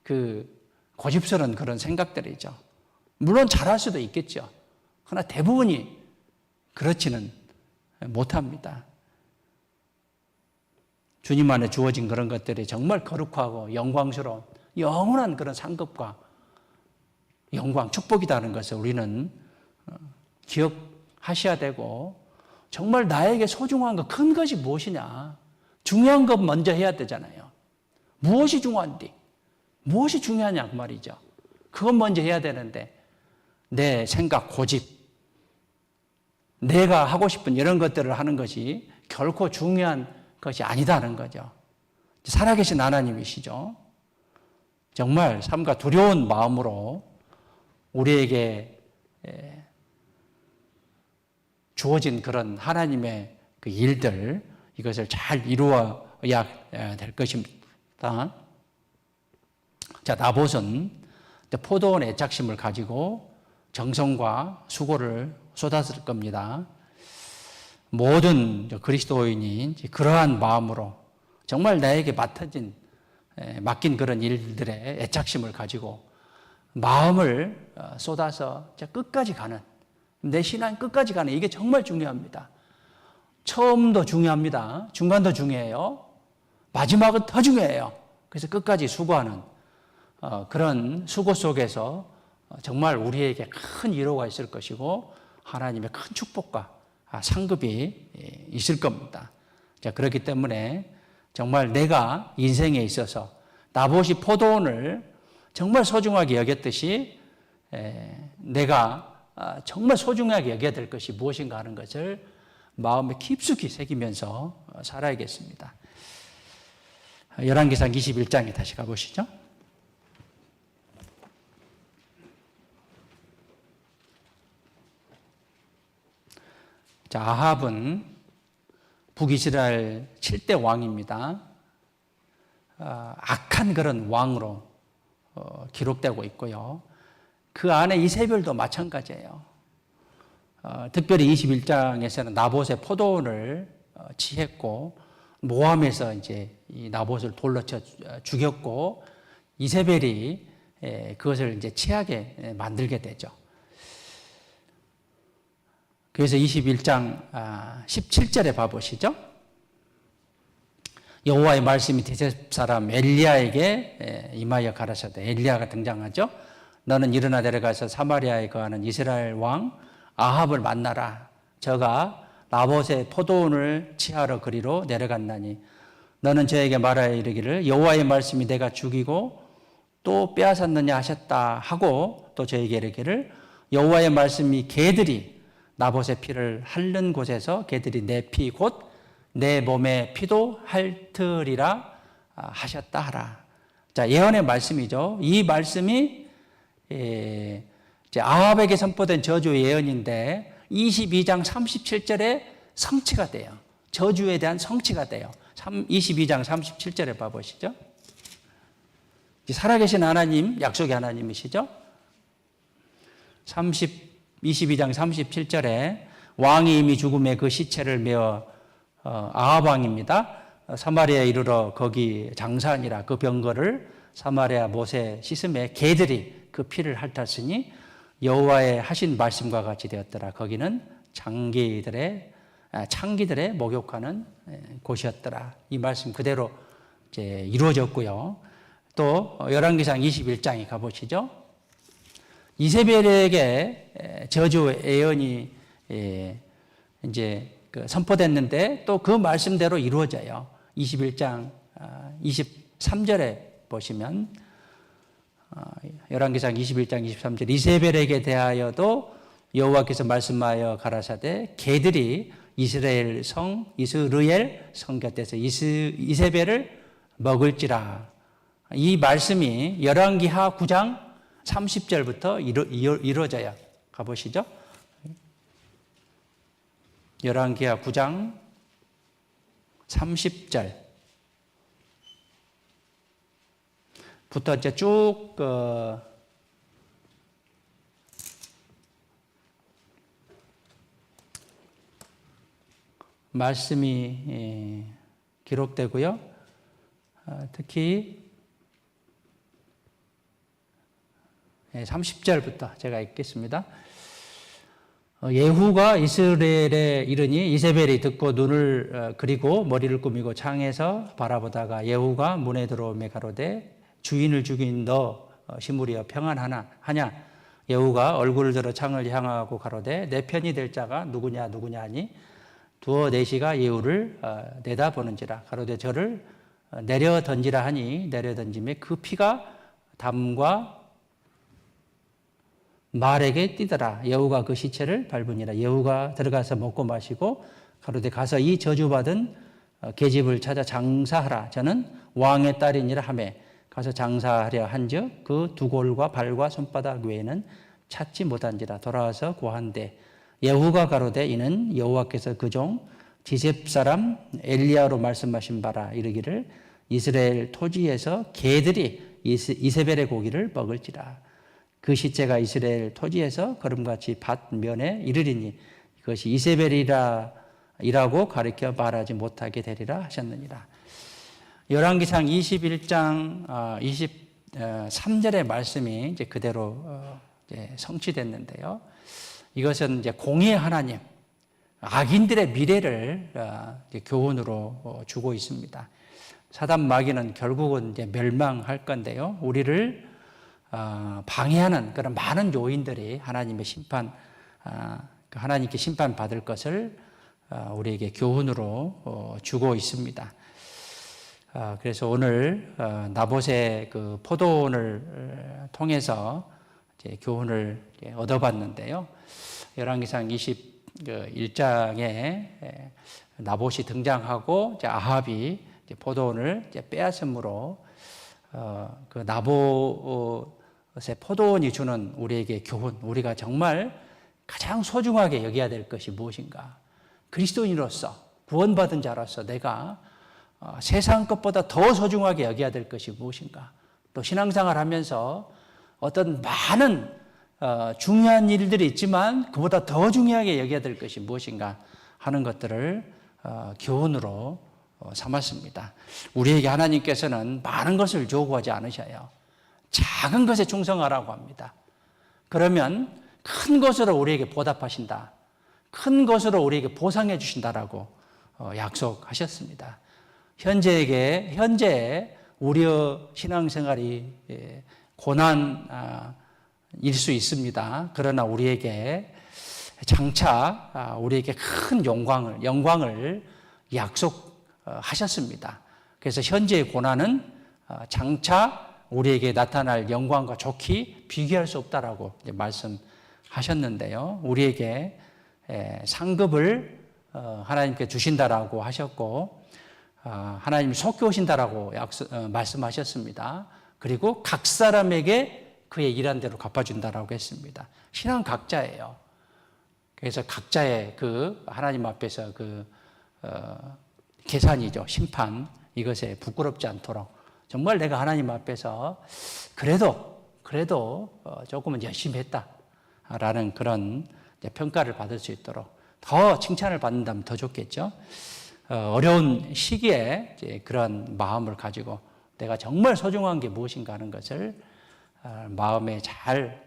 그 고집스러운 그런 생각들이죠. 물론 잘할 수도 있겠죠. 그러나 대부분이 그렇지는 못합니다. 주님 안에 주어진 그런 것들이 정말 거룩하고 영광스러운 영원한 그런 상급과 영광, 축복이라는 것을 우리는 기억하셔야 되고 정말 나에게 소중한 것, 큰 것이 무엇이냐. 중요한 것 먼저 해야 되잖아요. 무엇이 중요한디? 무엇이 중요하냐 그 말이죠. 그것 먼저 해야 되는데 내 생각, 고집, 내가 하고 싶은 이런 것들을 하는 것이 결코 중요한 것이 아니다는 거죠. 살아계신 하나님이시죠. 정말 삶과 두려운 마음으로 우리에게 주어진 그런 하나님의 그 일들, 이것을 잘 이루어야 될 것입니다. 자, 나봇은 포도원 애착심을 가지고 정성과 수고를 쏟았을 겁니다. 모든 그리스도인이 그러한 마음으로 정말 나에게 맡긴 그런 일들에 애착심을 가지고 마음을 쏟아서 끝까지 가는, 내 신앙 끝까지 가는, 이게 정말 중요합니다. 처음도 중요합니다. 중간도 중요해요. 마지막은 더 중요해요. 그래서 끝까지 수고하는 그런 수고 속에서 정말 우리에게 큰 위로가 있을 것이고 하나님의 큰 축복과 상급이 있을 겁니다. 자, 그렇기 때문에 정말 내가 인생에 있어서 나봇이 포도원을 정말 소중하게 여겼듯이 내가 정말 소중하게 여겨야 될 것이 무엇인가 하는 것을 마음에 깊숙이 새기면서 살아야겠습니다. 열왕기상 21장에 다시 가보시죠. 자, 아합은 북이스라엘 7대 왕입니다. 악한 그런 왕으로 기록되고 있고요. 그 안에 이세벨도 마찬가지예요. 특별히 21장에서는 나봇의 포도원을 취했고 모함에서 이제 이 나봇을 돌로 쳐 죽였고 이세벨이 그것을 이제 취하게 만들게 되죠. 그래서 21장 17절에 봐보시죠. 여호와의 말씀이 디셉 사람 엘리야에게 임하여 가라사대. 엘리야가 등장하죠. 너는 일어나 내려가서 사마리아에 거하는 이스라엘 왕 아합을 만나라. 저가 나봇의 포도원을 취하러 그리로 내려갔나니 너는 저에게 말하여 이르기를 여호와의 말씀이 내가 죽이고 또 빼앗았느냐 하셨다 하고 또 저에게 이르기를 여호와의 말씀이 개들이 나봇의 피를 핥는 곳에서 개들이 내 피 곧 내 몸의 피도 핥으리라 하셨다 하라. 자, 예언의 말씀이죠. 이 말씀이 이제 아합에게 선포된 저주의 예언인데 22장 37절에 성취가 돼요. 저주에 대한 성취가 돼요. 22장 37절에 봐보시죠. 살아계신 하나님, 약속의 하나님이시죠. 22장 37절에 왕이 이미 죽음에 그 시체를 메어 아합 왕입니다. 사마리아에 이르러 거기 장사하니라. 그 병거를 사마리아 못에 씻음에 개들이 그 피를 핥았으니 여호와의 하신 말씀과 같이 되었더라. 거기는 창기들의 목욕하는 곳이었더라. 이 말씀 그대로 이제 이루어졌고요. 또 열왕기상 21장에 가보시죠. 이세벨에게 저주 예언이 이제 선포됐는데 또 그 말씀대로 이루어져요. 21장 23절에 보시면 열왕기상 21장 23절 이세벨에게 대하여도 여호와께서 말씀하여 가라사대 개들이 이스라엘 성 곁에서 이세벨을 먹을지라. 이 말씀이 열왕기하 9장 30절부터 이루어져요. 가보시죠. 열왕기하 9장 30절 부터 이제 쭉 말씀이 기록되고요. 특히 30절부터 제가 읽겠습니다. 예후가 이스라엘에 이르니 이세벨이 듣고 눈을 그리고 머리를 꾸미고 창에서 바라보다가 예후가 문에 들어오매 가로되 주인을 죽인 너 시므리여 평안하냐. 예후가 얼굴을 들어 창을 향하고 가로되 내 편이 될 자가 누구냐 하니 두어 내시가 예후를 내다보는지라. 가로되 저를 내려 던지라 하니 내려 던짐에 그 피가 담과 말에게 띠더라. 예후가 그 시체를 밟으니라. 예후가 들어가서 먹고 마시고 가로되 가서 이 저주받은 계집을 찾아 장사하라. 저는 왕의 딸이니라 하매 가서 장사하려 한즉 그 두 골과 발과 손바닥 외에는 찾지 못한지라. 돌아와서 고한대 예후가 가로되 이는 여호와께서 그 종 지셉 사람 엘리야로 말씀하신 바라. 이르기를 이스라엘 토지에서 개들이 이세벨의 고기를 먹을지라. 그 시체가 이스라엘 토지에서 걸음같이 밭면에 이르리니 그것이 이세벨이라고 가르쳐 말하지 못하게 되리라 하셨느니라. 열왕기상 21장 23절의 말씀이 이제 그대로 이제 성취됐는데요. 이것은 이제 공의 하나님, 악인들의 미래를 이제 교훈으로 주고 있습니다. 사단 마귀는 결국은 이제 멸망할 건데요. 우리를 방해하는 그런 많은 요인들이 하나님의 하나님께 심판받을 것을 우리에게 교훈으로 주고 있습니다. 그래서 오늘 나봇의 그 포도원을 통해서 이제 교훈을 얻어봤는데요. 열왕기상 21장에 나봇이 등장하고 아합이 포도원을 빼앗음으로 그 나봇의 포도원이 주는 우리에게 교훈, 우리가 정말 가장 소중하게 여겨야 될 것이 무엇인가? 그리스도인으로서 구원받은 자로서 내가 세상 것보다 더 소중하게 여겨야 될 것이 무엇인가? 또 신앙생활 하면서 어떤 많은 중요한 일들이 있지만 그보다 더 중요하게 여겨야 될 것이 무엇인가 하는 것들을 교훈으로 삼았습니다. 우리에게 하나님께서는 많은 것을 요구하지 않으셔요. 작은 것에 충성하라고 합니다. 그러면 큰 것으로 우리에게 보답하신다. 큰 것으로 우리에게 보상해 주신다라고 약속하셨습니다. 현재 우리의 신앙생활이 고난일 수 있습니다. 그러나 우리에게 장차 우리에게 큰 영광을 약속하셨습니다. 그래서 현재의 고난은 장차 우리에게 나타날 영광과 좋게 비교할 수 없다라고 말씀하셨는데요. 우리에게 상급을 하나님께 주신다라고 하셨고 하나님이 속히 오신다라고 말씀하셨습니다. 그리고 각 사람에게 그의 일한 대로 갚아준다라고 했습니다. 신앙 각자예요. 그래서 각자의 그 하나님 앞에서 그 계산이죠. 심판, 이것에 부끄럽지 않도록 정말 내가 하나님 앞에서 그래도 조금은 열심히 했다라는 그런 평가를 받을 수 있도록 더 칭찬을 받는다면 더 좋겠죠. 어려운 시기에 그런 마음을 가지고 내가 정말 소중한 게 무엇인가 하는 것을 마음에 잘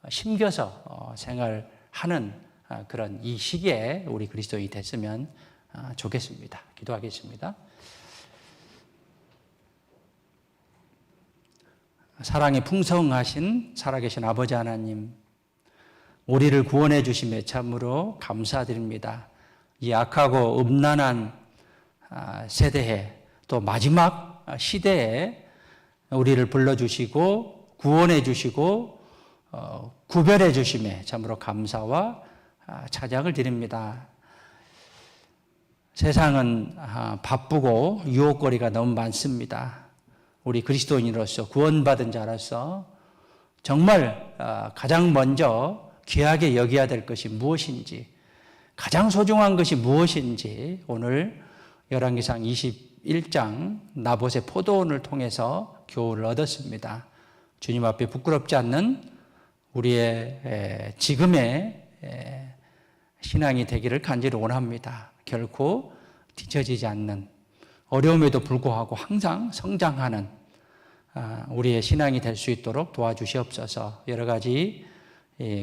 심겨서 생활하는 그런 이 시기에 우리 그리스도인이 됐으면 좋겠습니다. 기도하겠습니다. 사랑이 풍성하신 살아계신 아버지 하나님, 우리를 구원해 주심에 참으로 감사드립니다. 이 악하고 음란한 세대에 또 마지막 시대에 우리를 불러주시고 구원해 주시고 구별해 주심에 참으로 감사와 찬양을 드립니다. 세상은 바쁘고 유혹거리가 너무 많습니다. 우리 그리스도인으로서 구원받은 자로서 정말 가장 먼저 귀하게 여겨야 될 것이 무엇인지, 가장 소중한 것이 무엇인지 오늘 열왕기상 21장 나봇의 포도원을 통해서 교훈을 얻었습니다. 주님 앞에 부끄럽지 않는 우리의 지금의 신앙이 되기를 간절히 원합니다. 결코 뒤처지지 않는, 어려움에도 불구하고 항상 성장하는 우리의 신앙이 될 수 있도록 도와주시옵소서. 여러 가지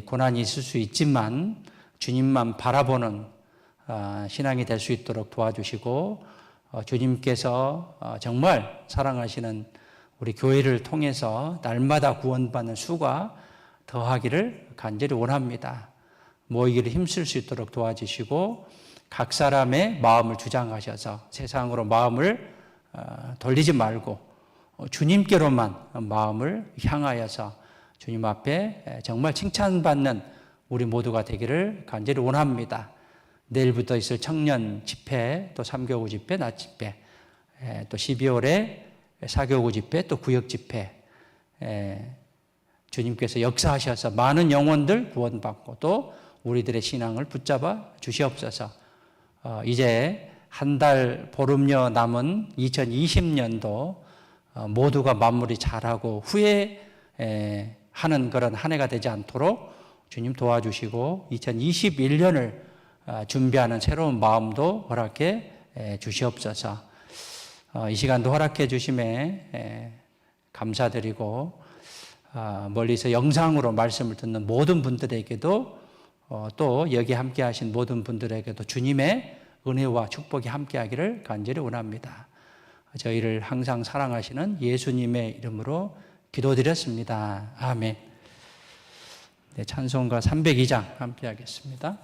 고난이 있을 수 있지만 주님만 바라보는 신앙이 될 수 있도록 도와주시고, 주님께서 정말 사랑하시는 우리 교회를 통해서 날마다 구원받는 수가 더하기를 간절히 원합니다. 모이기를 힘쓸 수 있도록 도와주시고, 각 사람의 마음을 주장하셔서 세상으로 마음을 돌리지 말고 주님께로만 마음을 향하여서 주님 앞에 정말 칭찬받는 우리 모두가 되기를 간절히 원합니다. 내일부터 있을 청년 집회, 또 3교구 집회, 낮 집회, 또 12월에 4교구 집회, 또 구역 집회, 주님께서 역사하셔서 많은 영혼들 구원받고 또 우리들의 신앙을 붙잡아 주시옵소서. 이제 한 달 보름여 남은 2020년도 모두가 마무리 잘하고 후회하는 그런 한 해가 되지 않도록 주님 도와주시고, 2021년을 준비하는 새로운 마음도 허락해 주시옵소서. 이 시간도 허락해 주심에 감사드리고, 멀리서 영상으로 말씀을 듣는 모든 분들에게도 또 여기 함께 하신 모든 분들에게도 주님의 은혜와 축복이 함께 하기를 간절히 원합니다. 저희를 항상 사랑하시는 예수님의 이름으로 기도드렸습니다. 아멘. 네, 찬송가 302장 함께 하겠습니다.